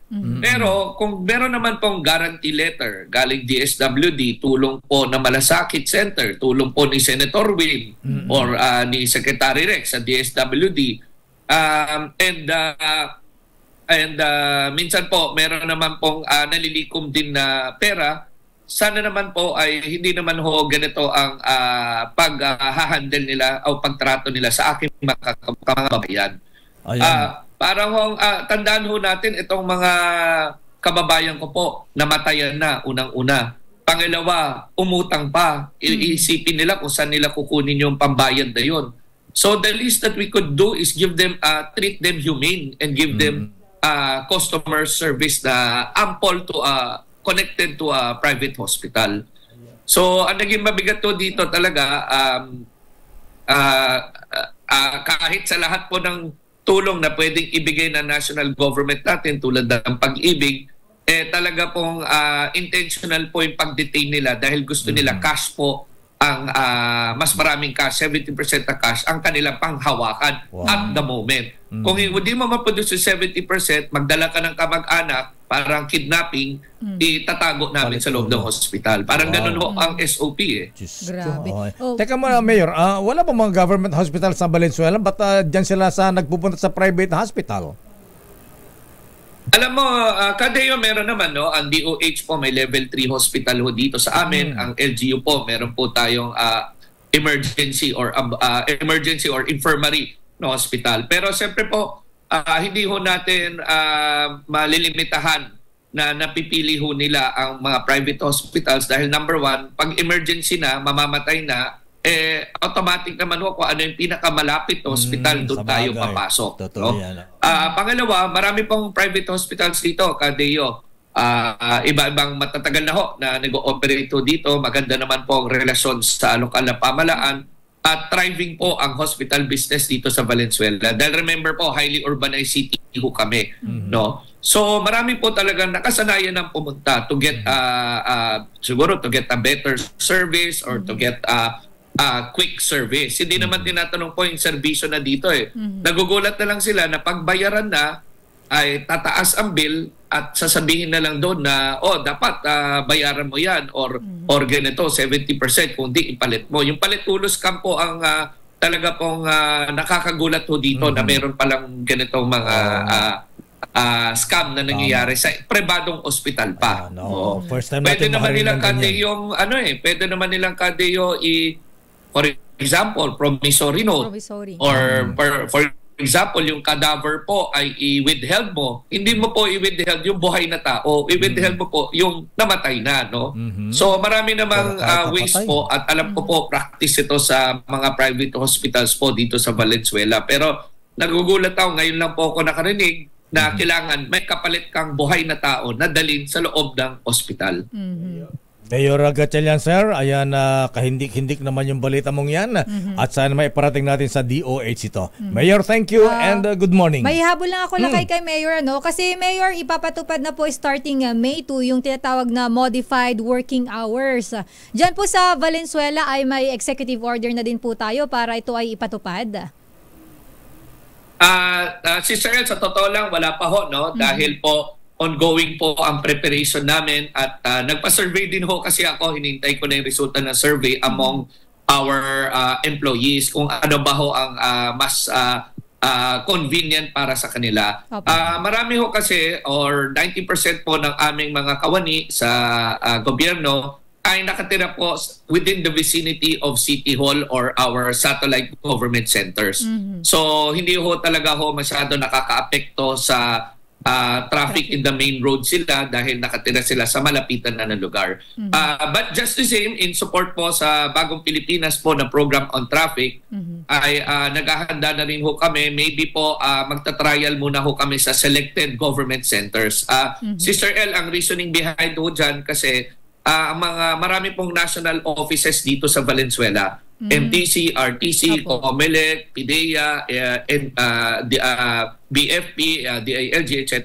Pero kung meron naman pong guarantee letter galing DSWD, tulong po na Malasakit Center, tulong po ni Senator Win or ni Secretary Rex sa DSWD, and minsan po meron naman pong nalilikom din na pera, sana naman po ay hindi naman ho ganito ang pag-handle nila o pagtrato nila sa aking mga kababayan. Parang tandaan ho natin itong mga kababayan ko po, namatayan na unang-una. Pangalawa, umutang pa. Iisipin nila kung saan nila kukunin yung pambayad na yun. So the least that we could do is give them, treat them humane and give them customer service na ample to connected to a private hospital. So, ang naging mabigat to dito talaga, kahit sa lahat po ng tulong na pwedeng ibigay ng national government natin tulad ng pag-ibig, talaga pong intentional po yung pag-detain nila dahil gusto nila cash po ang mas maraming cash, 70% na cash, ang kanilang panghawakan at the moment. Kung hindi mo maproduce yung 70%, magdala ka ng kamag-anak, parang kidnapping, itatago namin sa loob ng hospital. Parang ganun ho ang SOP Grabe. Teka muna, Mayor, wala pa mga government hospital sa Valenzuela? Ba't dyan sila nagpupunta sa private hospital? Alam mo, Kadeo, meron naman, no? Ang DOH po, may level 3 hospital ho dito sa amin. Ang LGU po, meron po tayong emergency or infirmary no hospital. Pero siyempre po, hindi ho natin malilimitahan na napipili ho nila ang mga private hospitals dahil number one, pag emergency na, mamamatay na, automatic naman ho kung ano yung pinakamalapit na hospital, doon tayo papasok. No? Pangalawa, marami pong private hospitals dito, Kadeo. Iba-ibang matatagal na ho na nag-ooperate dito. Maganda naman po ang relasyon sa lokal na pamalaan at thriving po ang hospital business dito sa Valenzuela. Dahil remember po, highly urbanized city ho kami. No? So marami po talagang nakasanayan ng pumunta to get siguro to get a better service or to get quick service. Hindi naman tinatanong po yung serbisyo na dito Nagugulat na lang sila na pagbayaran na ay tataas ang bill at sasabihin na lang doon na dapat bayaran mo yan or ganito 70% kung di ipalit mo. Yung palit-ulos scam po ang talaga pong nakakagulat ho dito na meron palang ganitong mga scam na nangyayari sa pribadong ospital pa. First time pwede natin naman nilang Kadeo yung pwede naman nilang Kadeo for example promissory note or for example yung cadaver po ay i-withheld mo. Hindi mo po i-withheld yung buhay na tao, i-withheld mo po yung namatay na, no? So marami namang ways po at alam ko po practice ito sa mga private hospitals po dito sa Valenzuela. Pero nagugulat ako, ngayon lang po ako nakarinig na kailangan may kapalit kang buhay na tao na dalhin sa loob ng ospital. Mayor Gatchalian, sir, ayan, kahindik-hindik naman yung balita mong yan at sana may parating natin sa DOH ito. Mayor, thank you and good morning. May habol lang ako lakay kay Mayor, kasi Mayor, ipapatupad na po starting May 2 yung tinatawag na modified working hours. Diyan po sa Valenzuela ay may executive order na din po tayo para ito ay ipatupad. Sister El, sa totoo lang, wala pa ho, no? Dahil po, ongoing po ang preparation namin at nagpa-survey din ho kasi ako, hinintay ko na yung resulta ng survey among our employees kung ano ba ho ang mas convenient para sa kanila. Marami ho kasi or 90% po ng aming mga kawani sa gobyerno ay nakatira po within the vicinity of City Hall or our satellite government centers. So hindi ho talaga ho masyado nakakaapekto sa traffic in the main road sila dahil nakatira sila sa malapitan na lugar. But just the same, in support po sa Bagong Pilipinas po na program on traffic, ay naghahanda na rin ho kami. Maybe po magta-trial muna ho kami sa selected government centers. Sister El, ang reasoning behind ho dyan kasi marami pong national offices dito sa Valenzuela. MTC, RTC, COMELEC, PIDEA, BFP, DILG, etc.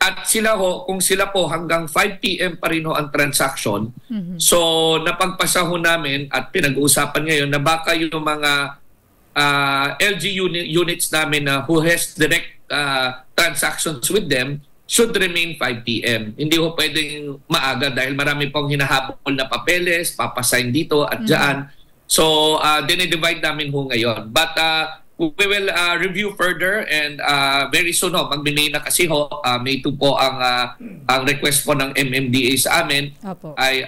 At sila ho, kung sila po hanggang 5 p.m. pa rin ho ang transaction, so napagpasa ho namin at pinag-uusapan ngayon na baka yung mga LG units namin na who has direct transactions with them should remain 5 p.m. Hindi ho pwedeng maaga dahil marami pong hinahabol na papeles, papasign dito at dyan. So, dinidivide namin ho ngayon. But we will review further and very soon ho, mag-May na kasi ho, May 2 po ang request po ng MMDA sa amin. Ay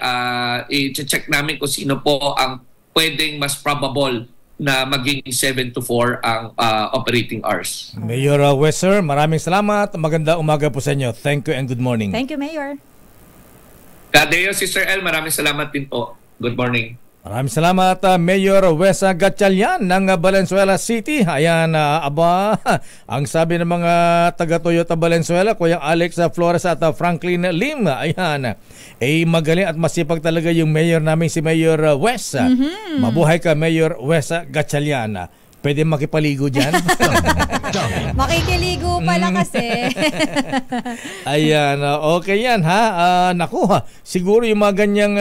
i-check namin kung sino po ang pwedeng mas probable na maging 7 to 4 ang operating hours. Mayor Wes, sir, maraming salamat. Maganda umaga po sa inyo. Thank you and good morning. Thank you, Mayor. Kadeo, Sister El, maraming salamat din po. Good morning. Maraming salamat, Mayor Wes Gatchalian ng Valenzuela City. Ayan, ang sabi ng mga taga-Toyota Valenzuela, Kuya Alex Flores at Franklin Lim, ayan, magaling at masipag talaga yung mayor namin si Mayor Wes. Mabuhay ka, Mayor Wes Gatchalian. Pwede makipaligo dyan? Makikiligo pala kasi. Ayan, okay yan ha. Naku ha, siguro yung mga ganyang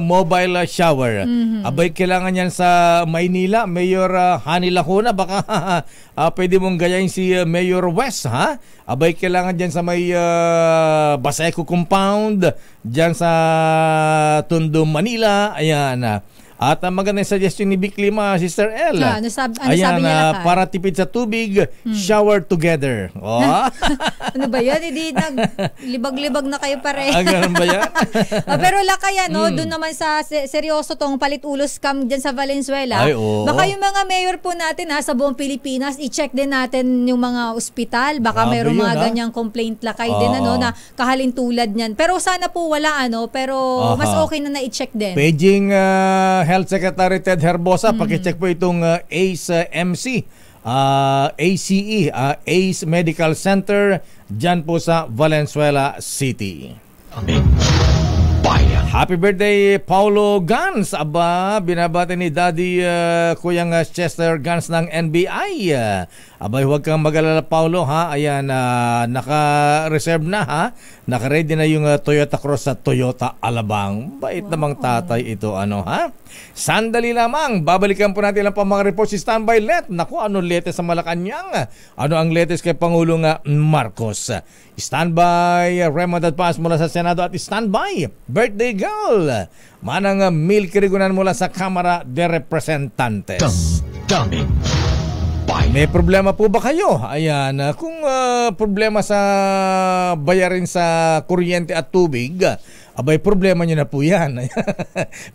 mobile shower. Abay, kailangan yan sa Maynila. Mayor Hani Lacuna, baka pwede mong gayahin si Mayor West ha. Abay, kailangan dyan sa may Baseco Compound, dyan sa Tondo, Manila. Ayan. At magandang suggestion ni Vic Lima, Sister El. Ano sabi niya? Para tipid sa tubig, shower together. Oh. Ano ba yan? Hindi libag-libag na kayo pare. Ganun ba yan? Pero lakay, doon naman sa seryoso tong palit-ulo scam dyan sa Valenzuela. Ay, oh. Baka yung mga mayor po natin sa buong Pilipinas, i-check din natin yung mga ospital. Baka mayroong mga ganyang complaint lakay din na kahalintulad niyan. Pero sana po wala pero mas okay na i-check din. Paging Health Secretary Ted Herbosa, pakicheck po itong ACE ACE Medical Center dyan po sa Valenzuela City. Happy birthday, Paulo Gans. Binabati ni Daddy Kuyang Chester Gans ng NBI. Abay, huwag kang mag-alala, Paulo ha. Ayan, naka-reserve na ha. Naka-ready na yung Toyota Cross sa Toyota Alabang. Bait namang tatay ito, ha. Sandali lamang, babalikan po natin lang pa mga report si Standby Let. Naku, ano latest sa Malacanang? Ano ang latest kay Pangulong Marcos? Standby, Remote Pass mula sa Senado at standby, birthday girl. Manang Milky Rigunan mula sa Kamara de Representantes. May problema po ba kayo? Ayan, kung problema sa bayarin sa kuryente at tubig, abay, problema nyo na po yan.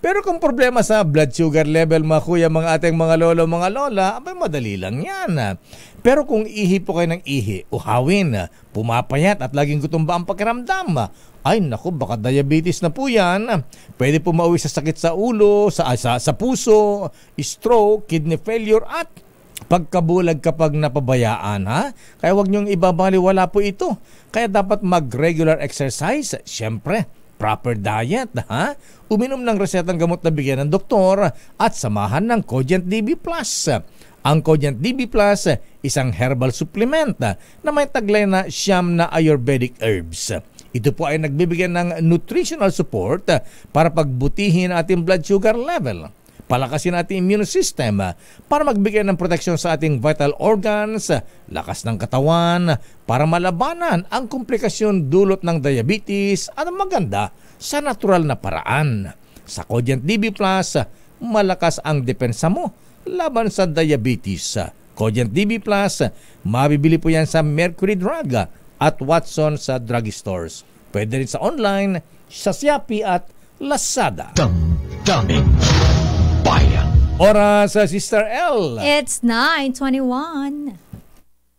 Pero kung problema sa blood sugar level, mga kuya, mga ating mga lolo, mga lola, abay, madali lang yan. Pero kung ihi po kayo ng ihi, uhawin, pumapayat at laging gutom ba ang pakiramdam, ay naku, baka diabetes na po yan. Pwede po mauwi sa sakit sa ulo, sa puso, stroke, kidney failure at pagkabulag kapag napabayaan, ha? Kaya huwag niyong ibabaliwala po ito. Kaya dapat mag-regular exercise, syempre, proper diet, ha? Uminom ng resetang gamot na bigyan ng doktor at samahan ng Cogent DB+. Ang Cogent DB+, isang herbal supplement na may taglay na siyam na Ayurvedic herbs. Ito po ay nagbibigay ng nutritional support para pagbutihin ang ating blood sugar level. Palakasin ating immune system para magbigay ng proteksyon sa ating vital organs, lakas ng katawan, para malabanan ang komplikasyon dulot ng diabetes at maganda sa natural na paraan. Sa Cogent DB+, malakas ang depensa mo laban sa diabetes. Cogent DB+, mabibili po yan sa Mercury Drug at Watson sa drugstores. Pwede rin sa online, sa Shopee at Lazada. Oras, Sister L. It's 9:21.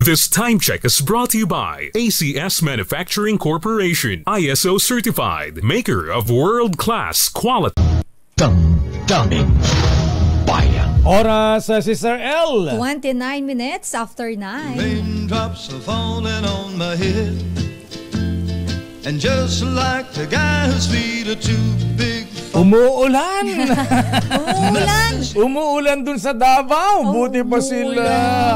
This time check is brought to you by ACS Manufacturing Corporation, ISO certified, maker of world-class quality. Damdamin Bayan. Oras, Sister L. 29 minutes after 9. Raindrops are falling on my head, and just like the guy whose feet are too big. Umuulan. Umuulan. Umuulan dun sa Davao. Buti pa sila.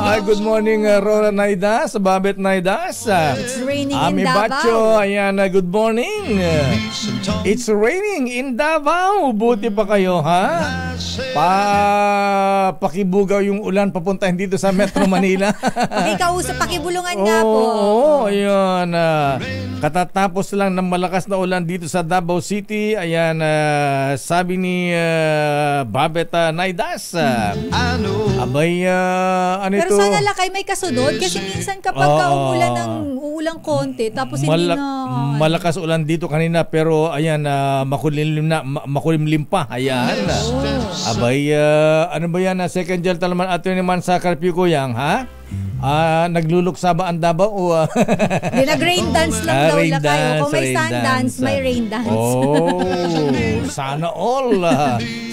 Ay, good morning, Rora Naidas, Babet Naidas. It's raining Ami in Davao. Bacho, ayan, good morning. It's raining in Davao. Buti pa kayo, ha? Pakibugaw yung ulan papuntahin dito sa Metro Manila. Pakikausap, pakibulungan nga po. Oo, ayan. Katatapos lang ng malakas na ulan dito sa Davao City. Ayan, sabi ni Babet Naidas. Abay, ano ito? Pero sana lakay may kasunod kasi minsan kapag umulan ng uulang konti tapos hindi na malakas ulan dito kanina pero ayan, makulimlim pa. Ayan. Abay, ano ba yan? Second gentleman naman sa Carpio Kuyang, ha? Nagluluksa ba ang Davao o di nag-rain dance lang daw lakay. Kung may sun dance, may rain dance. Sana all.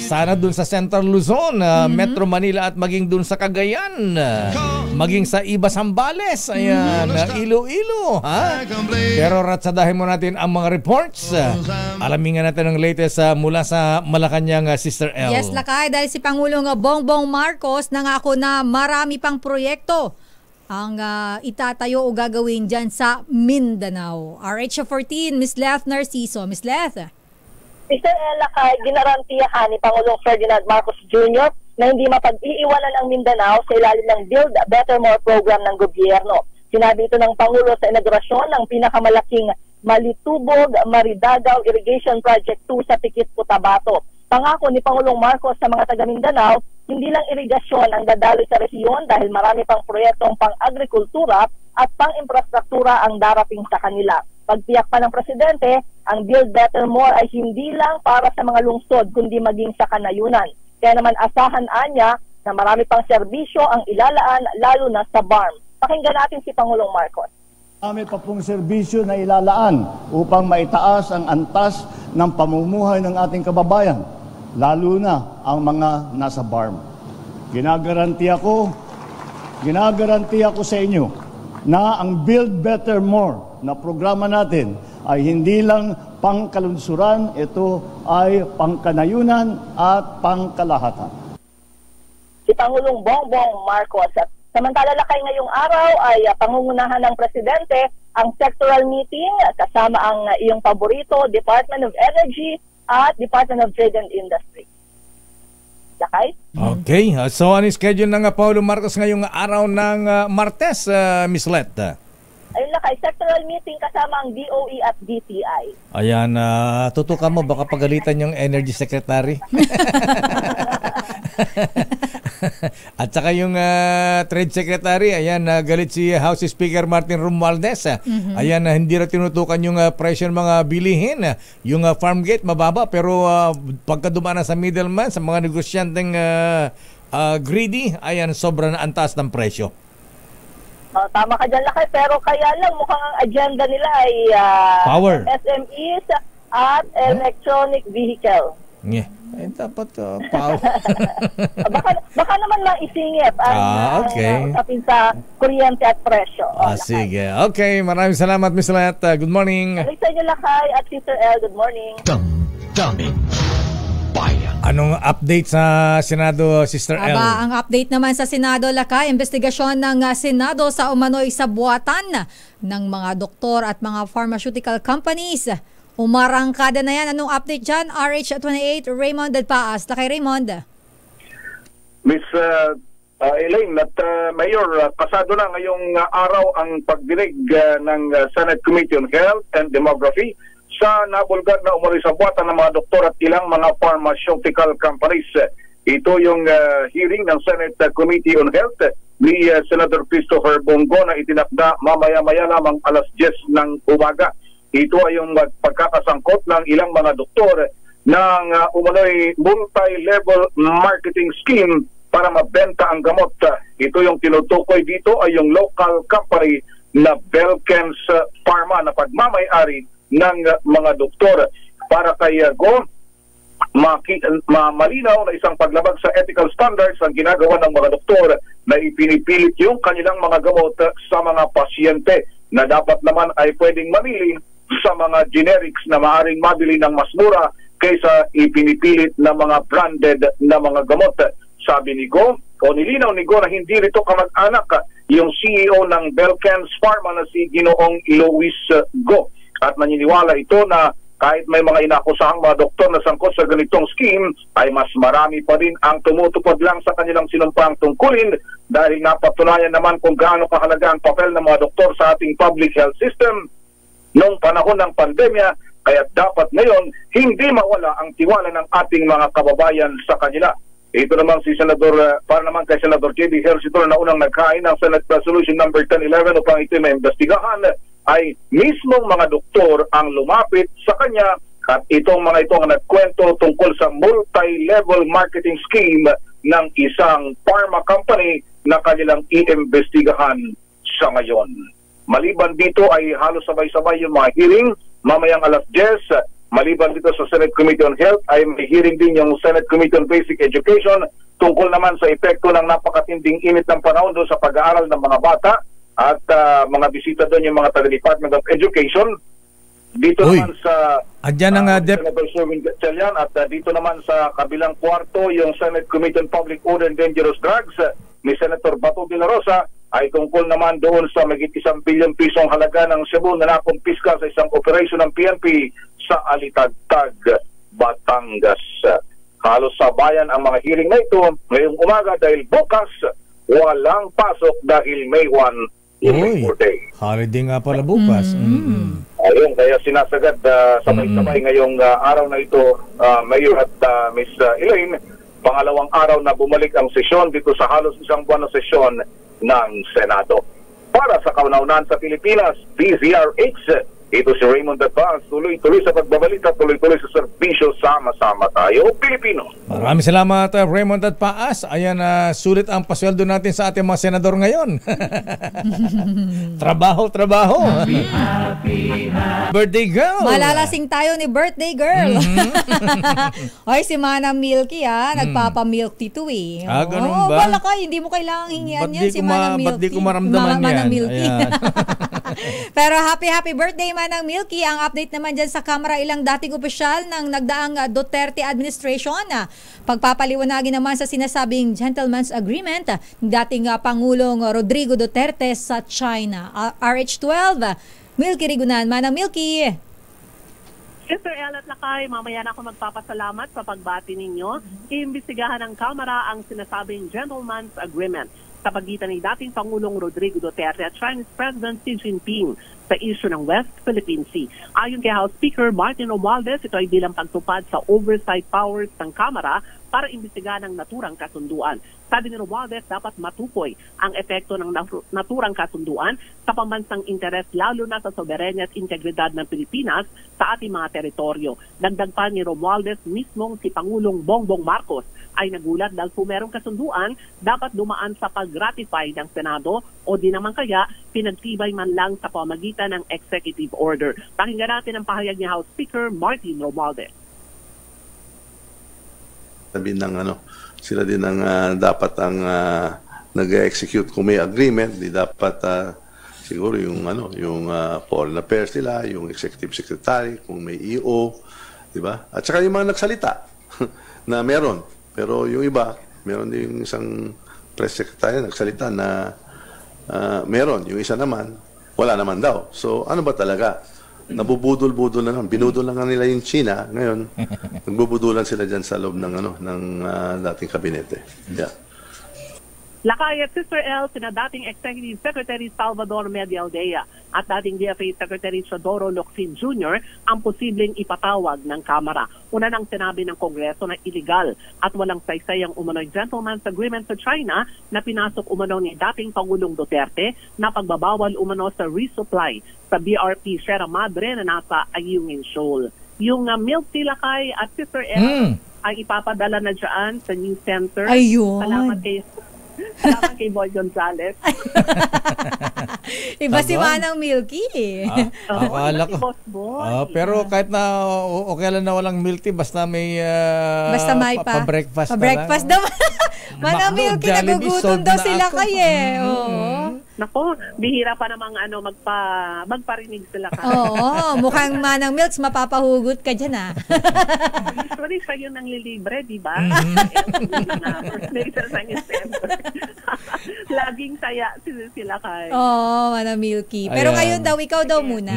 Sana dun sa Central Luzon, Metro Manila at maging dun sa Cagayan, maging sa Iba Zambales, ayan, Iloilo, ha? Pero ratsadahin mo natin ang mga reports. Alamin nga natin ang latest mula sa Malacanang, Sister L. Yes, lakay, dahil si Pangulong Bongbong Marcos nangako na marami pang proyekto ang itatayo o gagawin dyan sa Mindanao. RH14, Ms. Leth Narciso. Ms. Leth. Mr. Lakay, ginarantiyahan ni Pangulong Ferdinand Marcos Jr. na hindi mapag-iiwanan ang Mindanao sa ilalim ng Build Better More program ng gobyerno. Sinabi ito ng Pangulo sa inaugurasyon ng pinakamalaking Malitubog Maridagaw Irrigation Project 2 sa Tikit, Cotabato. Pangako ni Pangulong Marcos sa mga taga Mindanao, hindi lang irigasyon ang dadaloy sa rehiyon dahil marami pang proyektong pang-agrikultura at pang-infrastruktura ang darating sa kanila. Pagtiyak pa ng Presidente, ang Build Better More ay hindi lang para sa mga lungsod kundi maging sa kanayunan. Kaya naman asahan anya na marami pang serbisyo ang ilalaan lalo na sa BARM. Pakinggan natin si Pangulong Marcos. Marami pa pong serbisyo na ilalaan upang maitaas ang antas ng pamumuhay ng ating kababayan, lalo na ang mga nasa BARM. Ginagarantiya ko sa inyo na ang Build Better More na programa natin ay hindi lang pangkalunsuran, ito ay pangkanayunan at pangkalahatan. Si Pangulong Bongbong Marcos. Samantala lakay ngayong araw ay pangungunahan ng Presidente ang sectoral meeting kasama ang iyong paborito, Department of Energy at Department of Trade and Industry. Lakay? Okay, so ano yung schedule ng Paulo Marcos ngayong araw ng Martes, Ms. Let? Ayun lakay, sectoral meeting kasama ang DOE at DTI. Ayan, tutukan mo, baka pagalitan yung Energy Secretary. At saka yung Trade Secretary, ayan, galit si House Speaker Martin Romualdez. Ayan, hindi na tinutukan yung presyo ng mga bilihin. Yung farm gate mababa, pero pagka dumaan sa middleman, sa mga negosyanteng greedy, ayan, sobrang antas ng presyo. Tama ka dyan, lakay, pero kaya lang mukhang ang agenda nila ay power, SMEs at electronic vehicle. Yeah. Dapat power. baka naman maisingit ang usapin sa kuryente at presyo. Sige. Okay, maraming salamat, Ms. Let. Good morning. Balik sa inyo, lakay, at Sister L. Good morning. Damdamin Bayan. Anong update sa Senado, Sister L? Ang update naman sa Senado, lakay, investigasyon ng Senado sa umano'y sabuatan ng mga doktor at mga pharmaceutical companies. Umarangkada na yan. Anong update dyan? RH28, Raymond Delpaas. Lakay, Raymond. Miss Elaine at Mayor, pasado na ngayong araw ang pagdinig ng Senate Committee on Health and Demography sa nabulgar na umano'y sabuatan ng mga doktor at ilang mga pharmaceutical companies. Ito yung hearing ng Senate Committee on Health ni Senator Christopher Bongo na itinakda mamaya-maya lamang alas 10 ng umaga. Ito ay yung pagkakasangkot ng ilang mga doktor ng umano'y multi-level marketing scheme para mabenta ang gamot Ito yung tinutukoy dito ay yung local company na Belkens Pharma na pagmamay-ari ng mga doktor. Para kay Go, malinaw na isang paglabag sa ethical standards ang ginagawa ng mga doktor na ipinipilit yung kanilang mga gamot sa mga pasyente na dapat naman ay pwedeng mamili sa mga generics na maaring mabili ng mas mura kaysa ipinipilit na mga branded na mga gamot. Sabi ni Go, o nilinaw ni Go na hindi rito kamag-anak yung CEO ng Belkens Pharma na si Ginoong Luis Go. At naniniwala ito na kahit may mga inakusahang mga doktor na sangkot sa ganitong scheme, ay mas marami pa rin ang tumutupad lang sa kanilang sinumpang tungkulin dahil napatunayan naman kung gaano kahalaga ang papel ng mga doktor sa ating public health system noong panahon ng pandemya. Kaya dapat ngayon hindi mawala ang tiwala ng ating mga kababayan sa kanila. Ito naman si Senador, para naman kay Senador J.B. Hercitor na unang nagkain ng Senate Resolution number 1011 upang ito maimbestigahan, ay mismong mga doktor ang lumapit sa kanya at itong mga ito ang nagkwento tungkol sa multi-level marketing scheme ng isang pharma company na kanilang iimbestigahan sa ngayon. Maliban dito ay halos sabay-sabay yung mga hearing. Mamayang alas 10, maliban dito sa Senate Committee on Health, ay may hearing din yung Senate Committee on Basic Education tungkol naman sa epekto ng napakatinding init ng panahon doon sa pag-aaral ng mga bata at mga bisita doon yung mga taga-Department of Education. Dito naman sa Senator Sherwin Gatchalian at dito naman sa kabilang kwarto yung Senate Committee on Public Order and Dangerous Drugs ni Senator Bato de la Rosa ay tungkol naman doon sa magit 1 bilyon pisong halaga ng Cebu na nakumpiska sa isang operasyon ng PNP sa Alitagtag, Batangas. Halos sabayan ang mga hearing na ito ngayong umaga dahil bukas walang pasok dahil May 1 yung day. Holiday nga pala bukas. Ayun, kaya sinasagad sabay-sabay ngayong araw na ito, Mayor at Miss Elaine, pangalawang araw na bumalik ang sesyon dito sa halos isang buwan na sesyon ng Senado. Para sa kauna-unahan sa Pilipinas, DZRH, ito si Raymond Advance, tuloy-tuloy sa pagbabalita, tuloy-tuloy sa serbisyo, sama-sama tayo, Pilipino. Maraming salamat, Raymond at Paas. Ayan, sulit ang pasweldo natin sa ating mga senador ngayon. Trabaho. Happy, happy, happy. Birthday girl. Malalasing tayo ni birthday girl. Hoy, si Manang Milky nagpapa-milk tito eh. Ganun ba? Wala ka, hindi mo kailangang hingian yan si Manang Milky. Ba't di ko maramdaman yan? Manang Milky. Pero happy birthday Manang Milky. Ang update naman dyan sa Kamara, ilang dating opisyal ng nagdaang Duterte administration. Pagpapaliwanagin naman sa sinasabing gentleman's agreement ng dating Pangulong Rodrigo Duterte sa China. RH12, Milky Rigunan. Manang Milky. Sister El at Lakay, mamaya na ako magpapasalamat sa pagbati ninyo. Iimbestigahan ng Kamara ang sinasabing gentleman's agreement sa pagitan ni dating Pangulong Rodrigo Duterte at Chinese President Xi Jinping sa issue ng West Philippine Sea. Ayon kay House Speaker Martin Romualdez, ito ay bilang pagtupad sa oversight powers ng Kamara para imbestigahan ang naturang kasunduan. Sabi ni Romualdez, dapat matukoy ang epekto ng naturang kasunduan sa pambansang interes lalo na sa soberenya at integridad ng Pilipinas sa ating mga teritoryo. Dagdag pa ni Romualdez, mismong si Pangulong Bongbong Marcos ay nagulat dahil kung merong kasunduan, dapat dumaan sa pag-ratify ng Senado o di naman kaya pinagtibay man lang sa pamagitan ng executive order. Pakinggan natin ang pahayag ni House Speaker Martin Romualdez. Sabi ng sila din ang dapat ang nag-execute kung may agreement, di dapat siguro yung foreign affairs nila, yung executive secretary, kung may EO, di ba? At saka yung mga nagsalita na meron. Pero yung iba, meron din isang press secretary nagsalita na meron. Yung isa naman, wala naman daw. So ano ba talaga? Nabubudol-budol na lang. Binudol lang nila yung China. Ngayon, nagbubudulan sila dyan sa loob ng dating kabinete. Yeah. Lakay at Sister El, sina dating Executive Secretary Salvador Medialdea at dating DFA Secretary Teodoro Locsin Jr. ang posibleng ipatawag ng Kamara. Una nang sinabi ng Kongreso na illegal at walang saysay ang umano'y gentleman's agreement sa China na pinasok umano ni dating Pangulong Duterte na pagbabawal umano sa resupply sa BRP Sierra Madre na nasa Ayungin Shoal. Yung milk tea, Lakay at Sister El ay ipapadala na dyan sa News Center. Ayun. Salamat kay Salamat kay Boy Gonzales. Iba si Manang Milky. Akala Si ko. Boss Boy. Pero kahit na okay lang na walang milk tea, basta may Basta may pa. pa-breakfast. Pa-breakfast daw. Manang McDo, Milky, Jollibee, nagugutom sold daw na sila ako. kayo Oo. Nako, bihira pa namang magparinig sila ka. Oo, mukhang Manang Milks, mapapahugot ka dyan Usually, siya yun ang lilibre, di ba? First day sa December. Laging saya sila kay. Oo, Manang Milky. Pero ngayon daw, ikaw daw muna.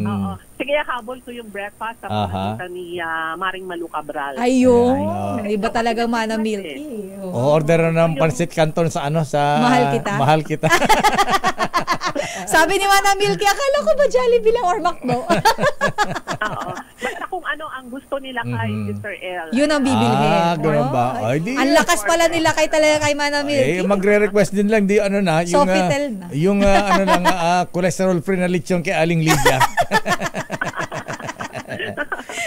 Oo. Sige, habol ko yung breakfast sa pamamagitan ni Maring Malu Cabral. Ayun. Iba talagang Manang Milky. Order na ng pansit canton sa Mahal kita. Sabi ni Manang Milky, akala ko ba Jollibee lang or McDo? Oo. Basta kung ano ang gusto nila kay Mr. L. Yun ang bibilhin. Ganun ba? Ang lakas pala nila kay Manang Milky. Magre-request din lang yung Sofitel na. Yung cholesterol free na lechon kay Aling Lydia.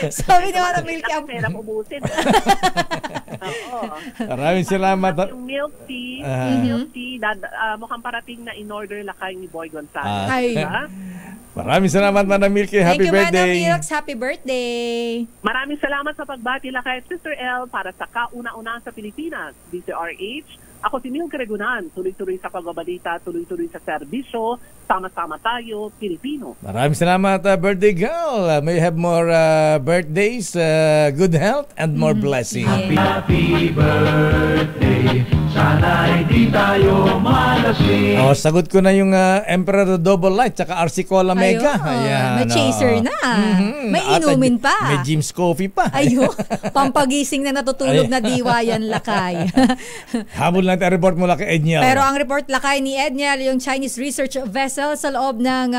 Sabi ni Manang Milky, ang pera ubusin. Maraming salamat. Yung milk tea, mukhang parating na in-order lakay ni Boy Gonzales. Maraming salamat, Manang Milky. Happy birthday. Thank you, Manang Milks. Happy birthday. Maraming salamat sa pagbati lakay Sister L para sa kauna-una sa Pilipinas, DCRH. Ako si Milky Regunan, tuloy-tuloy sa pagbabalita, tuloy-tuloy sa serbisyo, sama-sama tayo, Pilipino. Maraming salamat, birthday girl. May you have more birthdays, good health, and more blessings. Happy birthday, sana hindi tayo malasing. Sagot ko na yung Emperor Double Light tsaka RC Cola Mega. May chaser na. May inumin pa. May Jim's Coffee pa. Ayun, pampagising na natutulog na diwa yan, lakay. Habol natin ang report mula kay Edniel. Pero ang report lakay ni Edniel, yung Chinese research vessel sa loob ng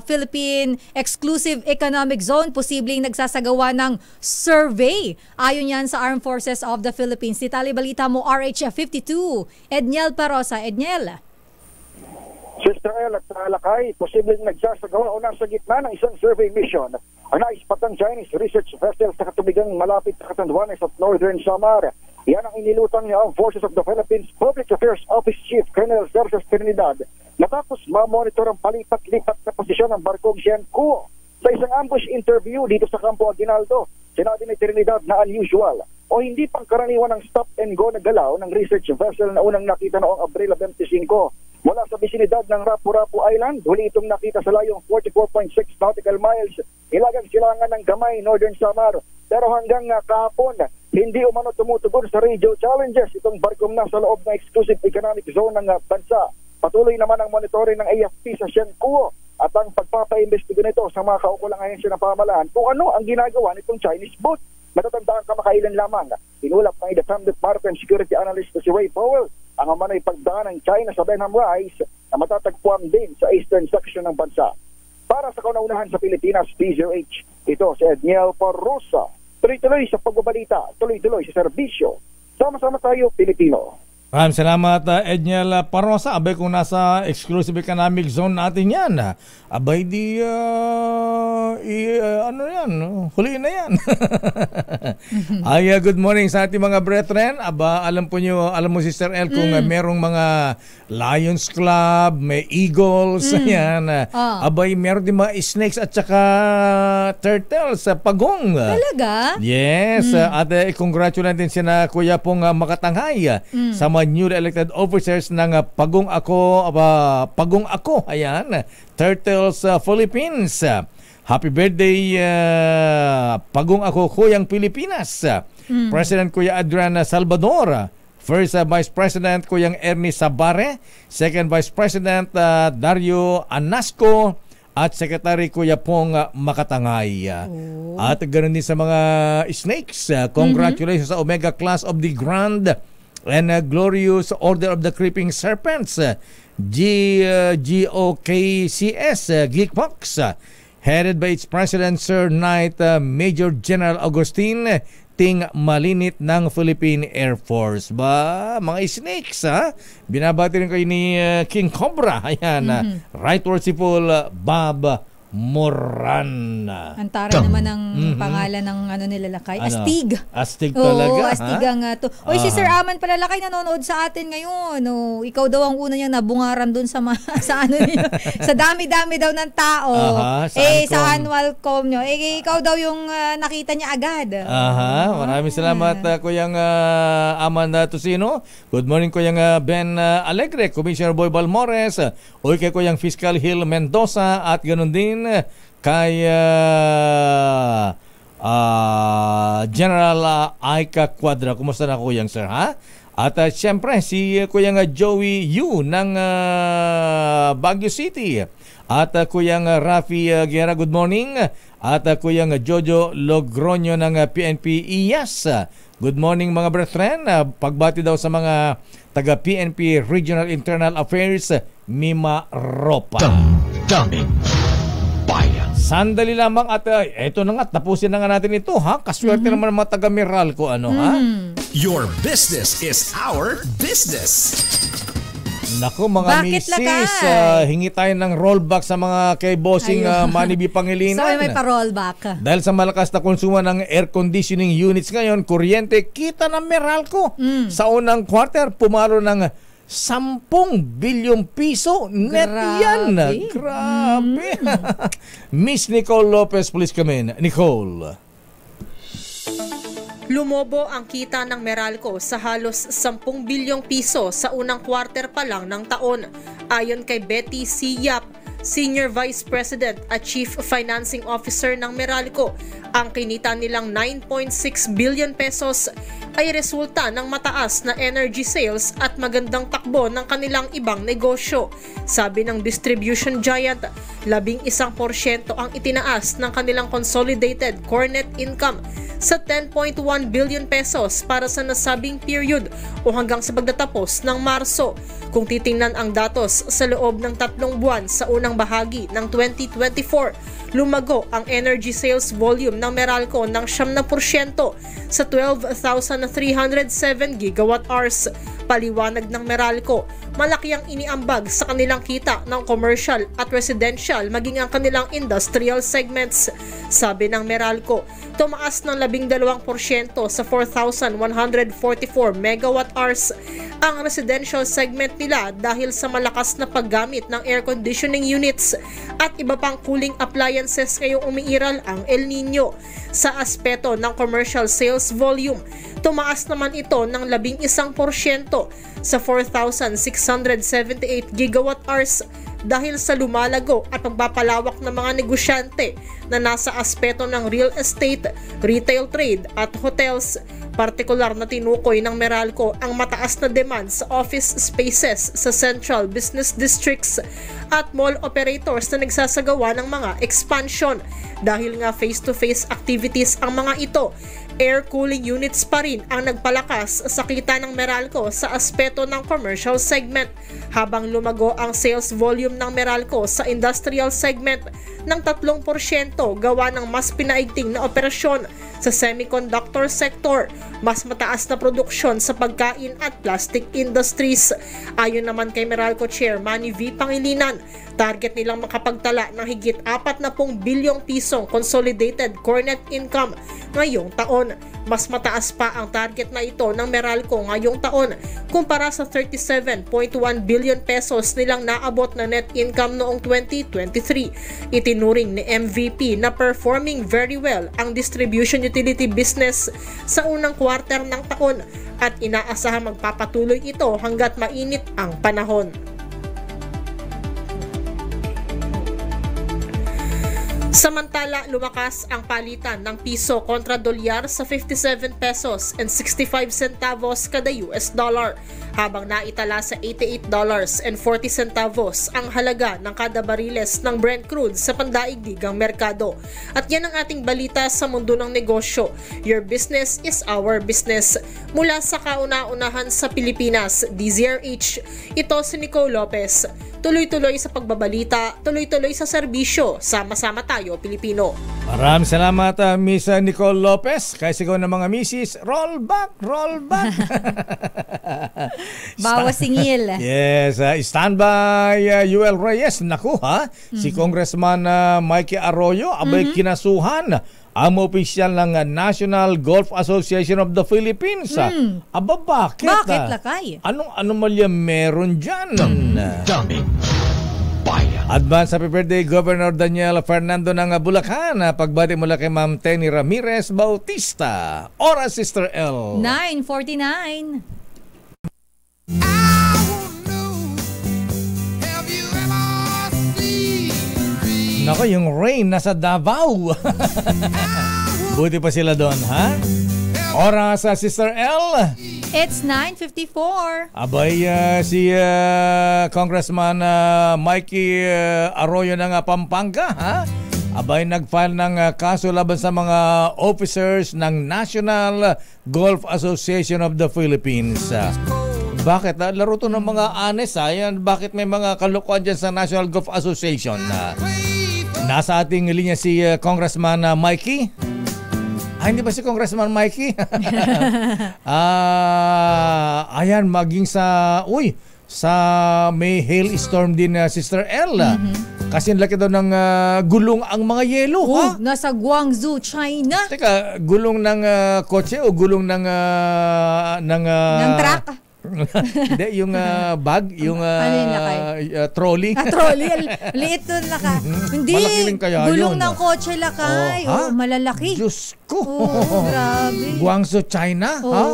Philippine Exclusive Economic Zone, posibleng nagsasagawa ng survey. Ayon yan sa Armed Forces of the Philippines. Titali balita mo, RH-52. Edniel Parosa. Edniel. Sister El at Lakay, posibleng nagsasagawa o nasa gitna ng isang survey mission. Ang naispatang Chinese research vessel sa katubigang malapit sa Catanduanes at Northern Samar. Yan ang inilutang niya ang Forces of the Philippines Public Affairs Office Chief Colonel Sergio Trinidad natapos ma-monitor ang palipat-lipat na posisyon ng barkong Xiankuo. Sa isang ambush interview dito sa Campo Aguinaldo, sinabi ni Trinidad na unusual o hindi pangkaraniwan ang stop and go na galaw ng research vessel na unang nakita noong Abril 25. Mula sa bisinidad ng Rapu-Rapu Island, huli itong nakita sa layong 44.6 nautical miles, ilagang silangan ng Gamay, Northern Samar. Pero hanggang kahapon, hindi umano tumutugon sa radio challenges itong barkong nasa loob ng exclusive economic zone ng bansa. Patuloy naman ang monitoring ng AFP sa Xiankuo at ang pagpapaimbestiga nito sa mga kaukulang ahensya ng pamahalaan kung ano ang ginagawa nitong Chinese boat. Matatandaan kamakailan lamang, inulap ng Independent Maritime Security Analyst na si Ray Powell ang umano'y pagdaan ng China sa Benham Rise na matatagpuan din sa eastern section ng bansa. Para sa kauna-unahan sa Pilipinas, PZH, ito si Edniel Parosa. Tuloy-tuloy sa pagbabalita, tuloy-tuloy sa serbisyo. Sama-sama tayo, Pilipino. Maraming salamat, Edniel Parosa. Abay, kung nasa exclusive economic zone natin yan, abay di, ano yan, huliin na yan. Ay, good morning sa ating mga brethren. Aba, alam mo Sister El, kung merong mga Lions Club, may Eagles, yan. Abay, meron din mga snakes at saka turtles sa Pagong. Talaga? Yes, at congratulate din sina Kuya Pong Makatanghay sa mga newly elected officers ng Pagong Ako, ayan, Turtles Philippines. Happy birthday, Pagong Ako, Kuyang Pilipinas. President Kuya Adrian Salvador. First Vice President Kuyang Ernie Sabare. Second Vice President Dario Anasco. At Secretary Kuya Pong Makatangay. At ganoon din sa mga snakes. Congratulations sa Omega Class of the Grand and Glorious Order of the Creeping Serpents, GOKCS, Geekbox, headed by its President Sir Knight Major General Agustin Ting Malinit ng Philippine Air Force. Ba, mga snakes, ha? Binabati rin kayo ni King Cobra. Ayan, Right Worshipful Bob Moran. Antara naman ng pangalan ng nila Lakay. Astig. Astig talaga. Oo, Astig ang to. Oy, si Sir Aman pala Lakay nanonood sa atin ngayon. Ikaw daw ang una niyang nabungaran doon sa niyo. Sa dami-dami daw ng tao. Sa annual com nyo. Ikaw daw yung nakita niya agad. Maraming salamat Kuyang Aman Tosino. Good morning Kuyang Ben Alegre, Commissioner Boy Balmores. Oy kay Kuyang Fiscal Hill Mendoza at ganun din kay General Aika Quadra. Kumusta na Kuyang sir ha? At siyempre si Kuyang Joey Yu ng Baguio City. At Kuyang Rafi Guerra, good morning. At Kuyang Jojo Logroño ng PNP IAS. Good morning mga brethren. Pagbati daw sa mga taga PNP Regional Internal Affairs Mima Ropa. Daming bayan. Sandali lamang at eto na nga, tapusin na nga natin ito ha. Kaswerte naman ng mga taga Meralco ha. Your business is our business. Naku mga misis, hingi tayo ng rollback sa mga kay bossing Manny B. Pangilinan. So may pa-rollback. Dahil sa malakas na konsumo ng air conditioning units ngayon, kuryente, kita ng Meralco. Sa unang quarter, pumalo ng 10 bilyong piso. Net yan. Grabe. Miss Nicole Lopez, please come in. Nicole. Lumobo ang kita ng Meralco sa halos 10 bilyong piso sa unang quarter pa lang ng taon. Ayon kay Betty C. Yap, Senior Vice President at Chief Financing Officer ng Meralco, ang kinita nilang 9.6 billion pesos ay resulta ng mataas na energy sales at magandang takbo ng kanilang ibang negosyo. Sabi ng distribution giant, 11% ang itinaas ng kanilang consolidated core net income sa 10.1 billion pesos para sa nasabing period o hanggang sa pagtatapos ng Marso. Kung titingnan ang datos sa loob ng 3 buwan sa unang bahagi ng 2024, lumago ang energy sales volume ng Meralco ng 7% sa 12,307 gigawatt hours. Paliwanag ng Meralco, malaki ang iniambag sa kanilang kita ng commercial at residential maging ang kanilang industrial segments. Sabi ng Meralco, tumaas ng 12% sa 4,144 megawatt hours ang residential segment nila dahil sa malakas na paggamit ng air conditioning units at iba pang cooling appliances ngayong umiiral ang El Nino. Sa aspeto ng commercial sales volume, tumaas naman ito ng 11% sa 4,678 gigawatt hours dahil sa lumalago at pagpapalawak ng mga negosyante na nasa aspeto ng real estate, retail trade at hotels. Partikular na tinukoy ng Meralco ang mataas na demand sa office spaces sa central business districts at mall operators na nagsasagawa ng mga expansion. Dahil nga face-to-face activities ang mga ito, air cooling units pa rin ang nagpalakas sa kita ng Meralco sa aspeto ng commercial segment, habang lumago ang sales volume ng Meralco sa industrial segment ng 3% gawa ng mas pinaigting na operasyon sa semiconductor sector, mas mataas na produksyon sa pagkain at plastic industries. Ayon naman kay Meralco Chair Manny V. Pangilinan, target nilang makapagtala ng higit 40 bilyong pisong consolidated core net income ngayong taon. Mas mataas pa ang target na ito ng Meralco ngayong taon kumpara sa 37.1 billion pesos nilang naabot na net income noong 2023. Itinuring ni MVP na performing very well ang distribution utility business sa unang quarter ng taon at inaasahang magpapatuloy ito hanggat mainit ang panahon. Samantala, lumakas ang palitan ng piso kontra dolyar sa 57 pesos and 65 centavos kada US dollar, habang naitala sa $88 and 40 centavos ang halaga ng kada bariles ng Brent crude sa pandaigdigang merkado. At yan ang ating balita sa mundo ng negosyo. Your business is our business. Mula sa kauna-unahan sa Pilipinas, DZRH, ito si Nicole Lopez. tuloy-tuloy sa pagbabalita, tuloy-tuloy sa serbisyo. Sama-sama tayo, Pilipino. Maraming salamat, Miss Nicole Lopez. Kaya sigaw ng mga misis, roll back, roll back. Bawas singil. Yes, stand by UL Reyes. Naku ha, si Congressman Mikey Arroyo, abay kinasuhan ang opisyal ng National Golf Association of the Philippines. Aba, bakit? Bakit, Lakay? Anong anomalya meron dyan? Advance Happy Birthday, Governor Daniel Fernando ng Bulacan. Pagbati mula kay Ma'am Tenny Ramirez Bautista. Oras, Sister L. 9:49. Nako, yung rain nasa Davao. Buti pa sila doon, ha? Oras, Sister L. It's 9:54. Abay, si Congressman Mikey Arroyo ng Pampanga, ha? Abay, nag-file ng kaso laban sa mga officers ng National Golf Association of the Philippines. Bakit? Laro to ng mga anes, ha? Yan, bakit may mga kalokohan dyan sa National Golf Association? Nasa ating linya si Congressman Mikey. Hindi ba si Congressman Mikey? Ayan, maging sa may hailstorm din, Sister L. Kasi laki daw ng gulong ang mga yelo, ha? Nasa Guangzhou, China. Teka, gulong ng kotse o gulong ng truck? Hindi, yung bag, yung trolley. Trolley, liit doon, Lakay. Hindi, gulong ng kotse, Lakay. Malalaki. Diyos ko. Grabe. Guangzhou, China? Ha?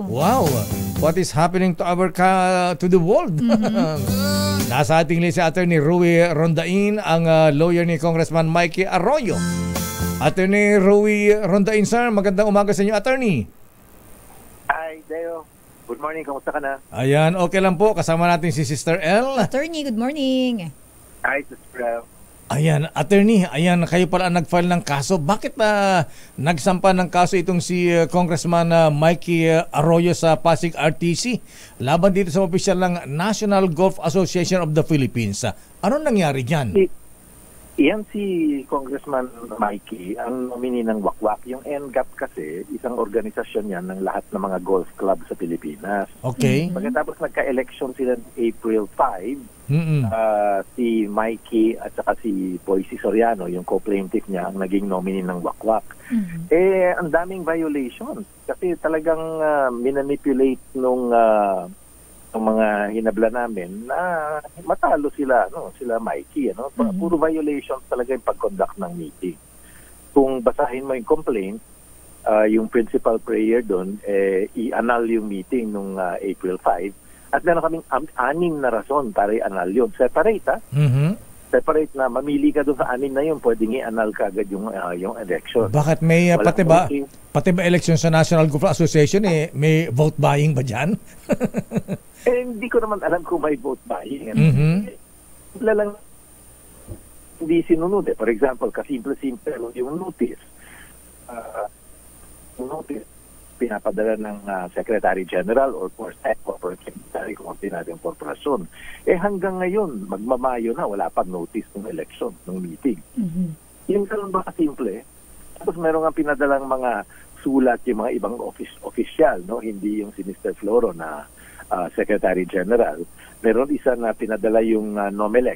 Wow. What is happening to our to the world? Nasa ating list si Attorney Rui Rondain, ang lawyer ni Congressman Mikey Arroyo. Attorney Rui Rondain, sir, magandang umaga sa inyo, Attorney. Hi, Deo. Good morning, kamusta ka na? Ayan, okay lang po. Kasama natin si Sister L. Attorney, good morning. Hi, Sister L. Ayan, Attorney, ayan, kayo pala ang nag-file ng kaso. Bakit nagsampa ng kaso itong si Congressman Mikey Arroyo sa Pasig RTC laban dito sa opisyal ng National Golf Association of the Philippines? Anong nangyari dyan? Iyan si Congressman Mikey, ang nominee ng Wakwak. Yung NGAP kasi, isang organisasyon yan ng lahat ng mga golf club sa Pilipinas. Okay. Pagkatapos nagka-election sila April 5, si Mikey at saka si Boycie Soriano, yung co-plaintiff niya, ang naging nominee ng Wakwak. Ang daming violations. Kasi talagang minanipulate nung mga hinabla namin na matalo sila, sila Mikey, puro violations talaga yung pag-conduct ng meeting. Kung basahin mo yung complaint, yung principal prayer doon, i-annul yung meeting nung April 5, at meron kaming 6 na rason para i-annul yun. Separate, ha? Separate na, mamili ka doon sa 6 na yun, pwedeng i-annul ka agad yung election. Bakit may pati ba election sa National Golf Association, may vote buying ba dyan? Hindi ko naman alam kung may vote buying. Lang hindi sinunod. For example, kasimple-simple yung notice. Pinapadala ng Secretary General or Corporate Secretary kung natin ang korporasyon. Hanggang ngayon, magmamayo na, wala pang notice ng election, ng meeting. Yung ganun ba kasimple? Tapos meron nga pinadalang mga sulat yung mga ibang official, hindi yung si Mr. Floro na Secretary General. Meron isa na pinadala yung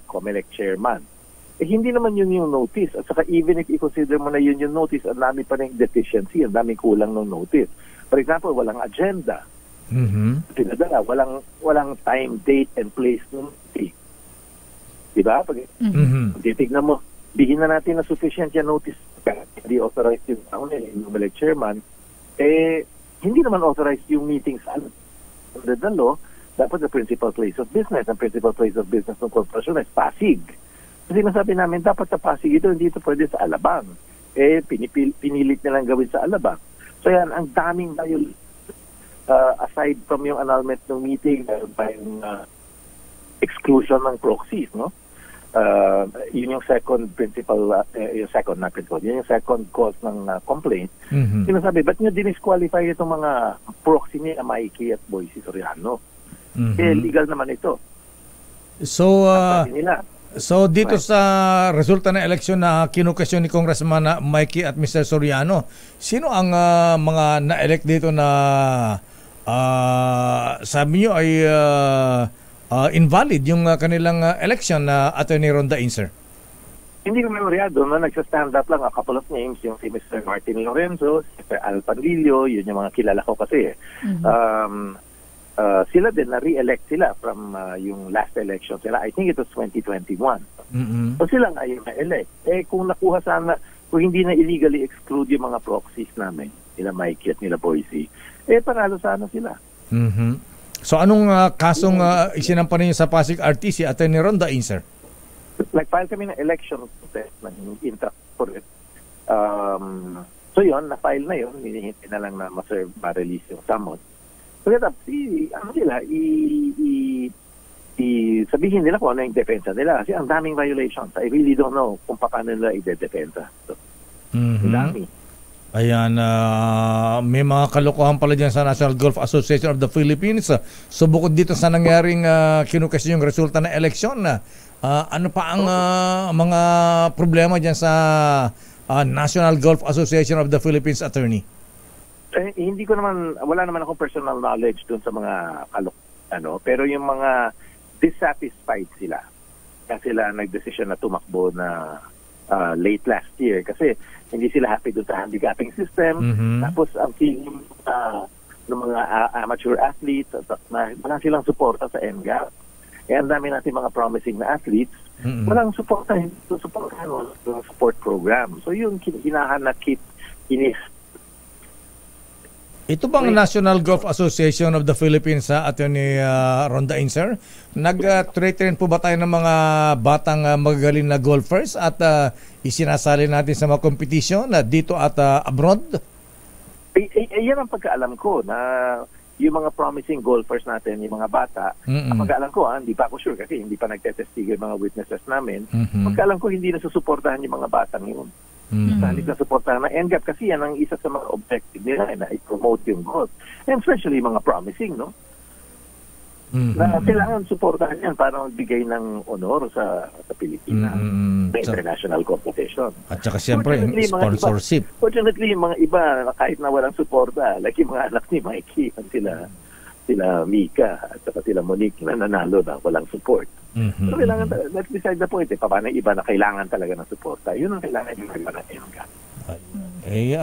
COMELEC chairman. Hindi naman yun yung notice. At saka even if i-consider mo na yun yung notice, ang dami pa rin deficiency, ang daming kulang ng notice. For example, walang agenda. Pinadala, walang time, date, and place ng meeting. Diba? Pag titignan mo, bigyan na natin na sufficient yung notice. Hindi authorized yung COMELEC chairman. Hindi naman authorized yung meetings under the law. Dapat the principal place of business. Ang principal place of business ng korporasyon is Pasig. Kasi nasabi namin, dapat sa Pasig ito, hindi ito pwede sa Alabang. Pinilit nilang gawin sa Alabang. So yan, ang daming violation. Aside from yung annulment ng meeting, by yung exclusion ng proxies, yun yung second principal, yun yung second cause ng complaint. Sinasabi, ba't nyo dinisqualify itong mga proxy ni Mikey at Boycie Soriano? Legal naman ito. So dito sa resulta ng eleksyon na kinukesyon ni Congressman Mikey at Mr. Soriano, sino ang mga na-elect dito na sabi nyo ay invalid yung kanilang election na Attorney Ronda Inser? Hindi ko memoryado, no? Nagsa-stand up lang a couple of names, yung si Mr. Martin Lorenzo, si Mr. Al Pandillo, yun yung mga kilala ko kasi. Sila din, na-re-elect sila from yung last election sila. I think it was 2021. So sila nga yung na-elect. Kung nakuha sana, kung hindi na illegally exclude yung mga proxies namin, nila Mikey at nila Boise, panalo sana sila. So anong kasong isinampa ninyo sa Pasig RTC, Attorney Ronda Inser? Nag-file kami ng election protest ng intra-correct. So yun, na-file na yun. Hinihintay na lang na ma-release yung summons. So sabihin nila kung ano yung defensa nila. Kasi ang daming violations. I really don't know kung paano nila i-defensa. So, ang dami. Ayan, may mga kalokohan pala dyan sa National Golf Association of the Philippines. So bukod dito sa nangyaring kinukesyon yung resulta ng eleksyon, ano pa ang mga problema dyan sa National Golf Association of the Philippines, Attorney? Hindi ko naman, wala naman akong personal knowledge dun sa mga pero yung mga dissatisfied sila. Kaya sila nag-decision na tumakbo na late last year kasi hindi sila happy dun sa handicapping system. Tapos ang feeling ng mga amateur athletes, wala silang suporta sa NGAP. Ang dami natin mga promising na athletes, walang suporta support program. So yun, hinahanap Ito bang National Golf Association of the Philippines, Attorney Ronda Inser, nag-train po ba tayo ng mga batang magagaling na golfers at isinasali natin sa mga competition dito at abroad? Yan ang pagkaalam ko na yung mga promising golfers natin, yung mga bata, ang pagkaalam ko, hindi pa ako sure kasi hindi pa nagtetestigo yung mga witnesses namin, pagkaalam ko hindi nasusuportahan yung mga batang yun. Hindi na suportahan ng NGAP kasi yan ang isa sa mga objective nila na i-promote yung golf. And especially mga promising, no? Na kailangan suportahan yan para magbigay ng honor sa Pilipinas sa international competition. At saka siyempre, sponsorship. Fortunately, yung mga iba, kahit na walang suporta, like yung mga anak ni Mikey, sila Mika at saka sila Monique na nanalo na walang support. So kailangan, let's decide the point, paano iba na kailangan talaga ng suporta. Yun ang kailangan yung iba na NGAP.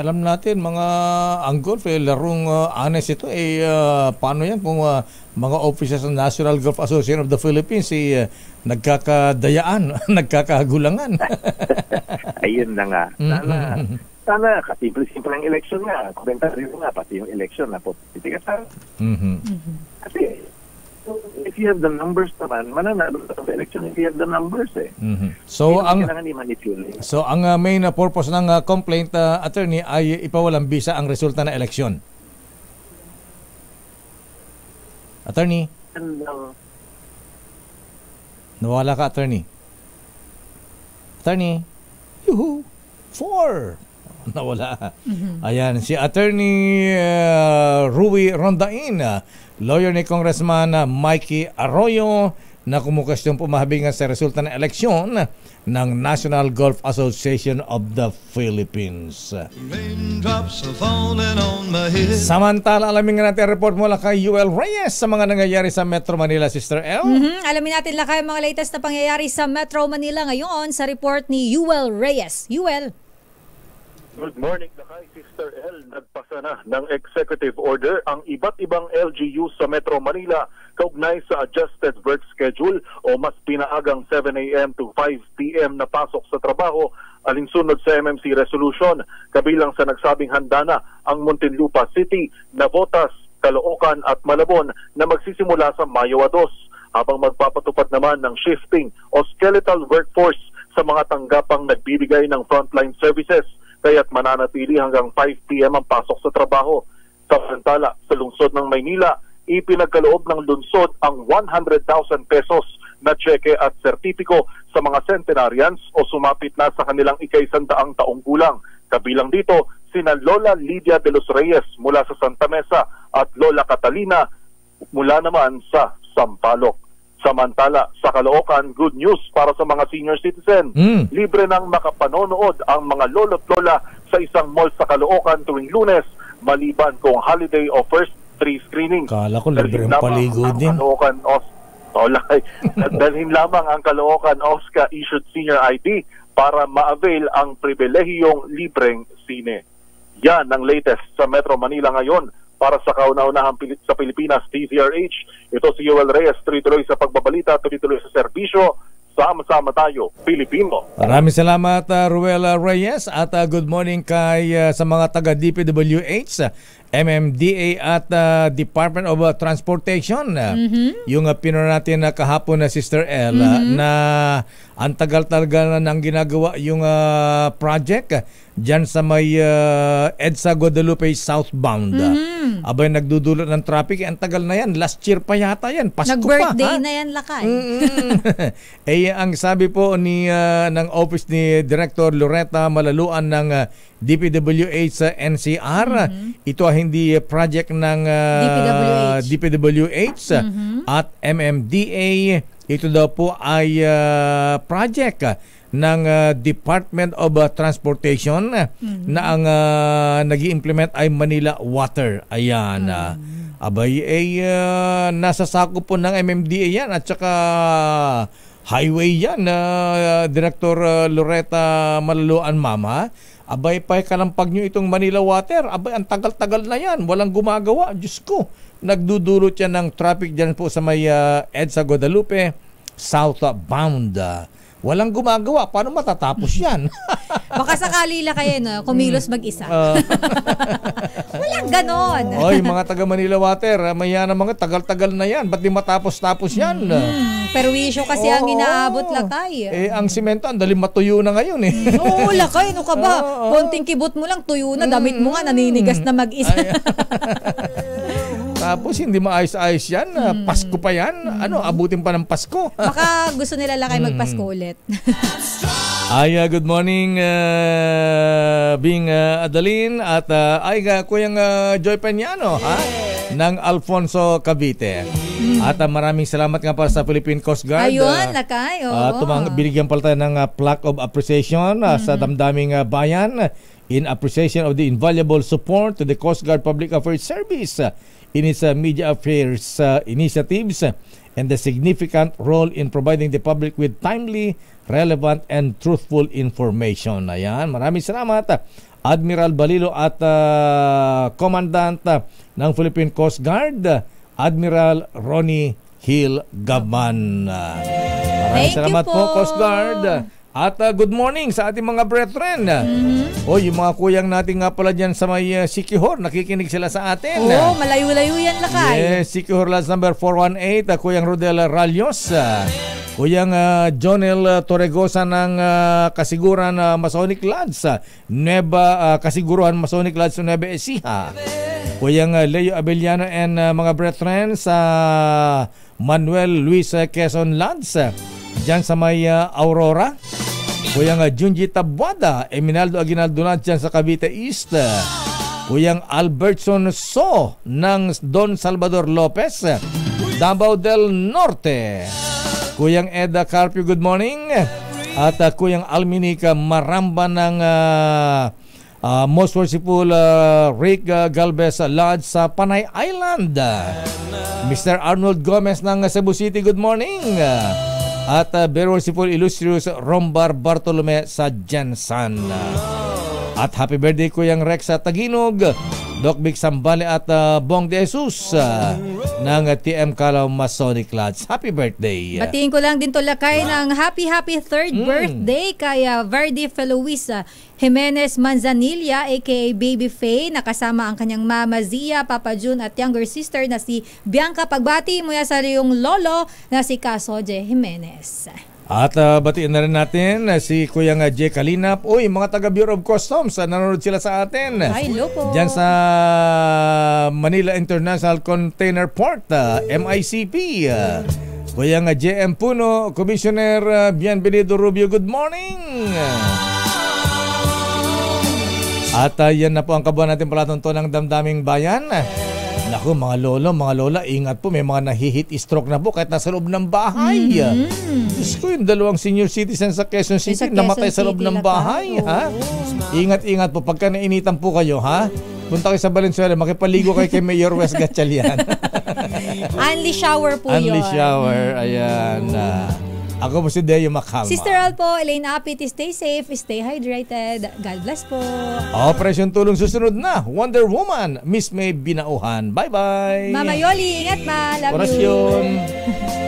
Alam natin, ang golf, larong honest ito, paano yan kung mga officers ng National Golf Association of the Philippines nagkakadayaan, nagkakagulangan. Ayun na nga. Sana, kasimple-simple ang election nga. Komentaryo nga, pati yung election na po. Kasi, if you have the numbers naman, mananalo sa election if you have the numbers So ang main purpose ng complaint, attorney, ay ipawalang bisa ang resulta ng eleksyon. Attorney? Nawala ka, attorney? Attorney? Yuhu! 4! Nawala. Ayan, si Attorney Ruy Rondain, lawyer ni Congressman Mikey Arroyo, na kumukastong pumahabingan sa resulta ng eleksyon ng National Golf Association of the Philippines. Samantala, alamin nga natin ang report mula kay Yuel Reyes sa mga nangyayari sa Metro Manila, Sister El. Alamin natin lang kayo mga latest na pangyayari sa Metro Manila ngayon sa report ni Yuel Reyes. Yuel. Good morning, Lakay. Sister El, nagpasa na ng executive order ang iba't ibang LGU sa Metro Manila kaugnay sa adjusted work schedule o mas pinaagang 7 a.m. to 5 p.m. na pasok sa trabaho alinsunod sa MMC resolution. Kabilang sa nagsabing handa na ang Muntinlupa City, Navotas, Caloocan at Malabon na magsisimula sa Mayo 2, habang magpapatupad naman ng shifting o skeletal workforce sa mga tanggapang nagbibigay ng frontline services, kaya't mananatili hanggang 5 p.m. ang pasok sa trabaho. Samantala, sa lungsod ng Maynila, ipinagkaloob ng lungsod ang 100,000 pesos na tseke at sertipiko sa mga centenarians o sumapit na sa kanilang ika-100 taong gulang. Kabilang dito, sina Lola Lydia de los Reyes mula sa Santa Mesa at Lola Catalina mula naman sa Sampaloc. Samantala, sa Caloocan, good news para sa mga senior citizen. Libre nang makapanonood ang mga lolo't lola sa isang mall sa Caloocan tuwing Lunes, maliban kung holiday o first 3 screenings. Kala ko libre ang paligo din. Dalhin lamang ang Caloocan OSCA issued senior ID para ma-avail ang pribilehiyong libreng sine. Yan ang latest sa Metro Manila ngayon. Para sa kauna-unahang sa Pilipinas, DZRH, ito si Joel Reyes, tuloy-tuloy sa pagbabalita, tuloy-tuloy sa serbisyo. Sama-sama tayo, Pilipino. Maraming salamat, Ruel Reyes, at good morning kay sa mga taga-DPWH, MMDA at Department of Transportation. Yung pinuna natin kahapon na Sister El na ang tagal-tagal nang ginagawa yung project dyan sa may EDSA Guadalupe southbound. Abay, nagdudulot ng traffic. Ang tagal na yan. Last year pa yata yan. Pasko Nag-birthday pa. na yan, Lakay. Ang sabi po ng office ni Director Loretta Malaluan ng DPWH sa NCR, ito hindi project ng DPWH at MMDA. Ito daw po ay project ng Department of Transportation na ang nag-i-implement ay Manila Water. Ayan. Abay, nasa sakop po ng MMDA yan at saka highway yan, Director Loretta Malaluan, Mama. Abay, pakalampag nyo itong Manila Water. Abay, ang tagal-tagal na yan. Walang gumagawa. Diyos ko. Nagdudulot yan ng traffic dyan po sa may EDSA Guadalupe southbound. Walang gumagawa. Paano matatapos yan? Baka sakali lang kayo, no? Kumilos mag-isa. Walang ganon. Oy, mga taga Manila Water, maya na mga tagal-tagal na yan. Ba't di matapos-tapos yan? Perwisyo kasi ang inaabot, Lakay. Ang simento, ang daling matuyo na ngayon eh. Oo, Lakay. Ano ka ba? Konting kibot mo lang, tuyo na. Damit mo nga, naninigas na mag-isa. Tapos hindi maayos-ayos yan. Pasko pa yan. Abutin pa ng Pasko. Baka gusto nila Lakay magpasko ulit. Good morning, Bing Adeline at Kuyang Joy Peñano ng Alfonso Cavite. At maraming salamat nga para sa Philippine Coast Guard. Ayun, Lakay. Binigyan pala tayo ng plaque of appreciation sa damdaming bayan in appreciation of the invaluable support to the Coast Guard Public Affairs Service in its media affairs initiatives and the significant role in providing the public with timely, relevant, and truthful information. Ayan, maraming salamat Admiral Balilo at Commandant ng Philippine Coast Guard, Admiral Ronnie Hill Gaban. Maraming salamat po, Coast Guard. At good morning sa ating mga brethren. Yung mga kuyang natin nga pala dyan sa may Sikihor, nakikinig sila sa atin. Malayo-layo yan, Lakay. Yes, Sikihor Lodge number 418, Kuyang Rodel Ralios, Kuyang Jonel Torregosa ng Kasiguran Masonic Lodge, Kasiguruhan Masonic Lodge sa Nueva Ecija. Kuyang Leo Abellano and mga brethren sa Manuel Luis Quezon Lodge dyan sa may Aurora. Kuyang Junji Tabuada, Eminaldo Aguinaldo Lodge dyan sa Cavite East. Kuyang Albertson So ng Don Salvador Lopez, Davao del Norte. Kuyang Eda Carpio, good morning. At Kuyang Alminica Maramba ng Most Worshipful Rick Galvez Lodge sa Panay Island. Mr. Arnold Gomez ng Cebu City, good morning. At very worshipful Illustrious Rombar Bartolome sa Jensan. At happy birthday Kuyang Rex sa Taginog, Doc Vic Sambale at Bong de Jesus ng TM Calao Masonic Lodge. Happy birthday. Batiin ko lang din to, Lakay, ng happy 3rd birthday kay Verdi Feloisa Jimenez Manzanilla aka Baby Faye, nakasama ang kanyang mama Zia, Papa June at younger sister na si Bianca. Pagbati mula sa iyong lolo na si Kasoje Jimenez. At batiin na rin natin si Kuyang J. Kalinap. Mga taga Bureau of Customs, nanonood sila sa atin. Hello po. Diyan sa Manila International Container Port, MICP. Kuyang JM Puno, Commissioner Bienvenido Rubio, good morning. At yan na po ang kabuuan natin palatunto ng damdaming bayan. Naku, mga lola, ingat po. May mga nahihit stroke na po kahit nasa loob ng bahay. Diyos ko, yung dalawang senior citizen sa Quezon City namatay sa loob ng bahay. Ha? Ingat po. Pagka nainitan po kayo, ha? Punta kayo sa Valenzuela, makipaligo kayo kay Mayor Wes Gatchalian. Only shower po yun. Only shower. Ayan. Ako po si Deo Makalma. Sister Al po, Elaine Apit, stay safe, stay hydrated. God bless po. Operation Tulong susunod na. Wonder Woman, Miss May Binauhan. Bye-bye. Mama Yoli, ingat ma. Love Orasyon. you.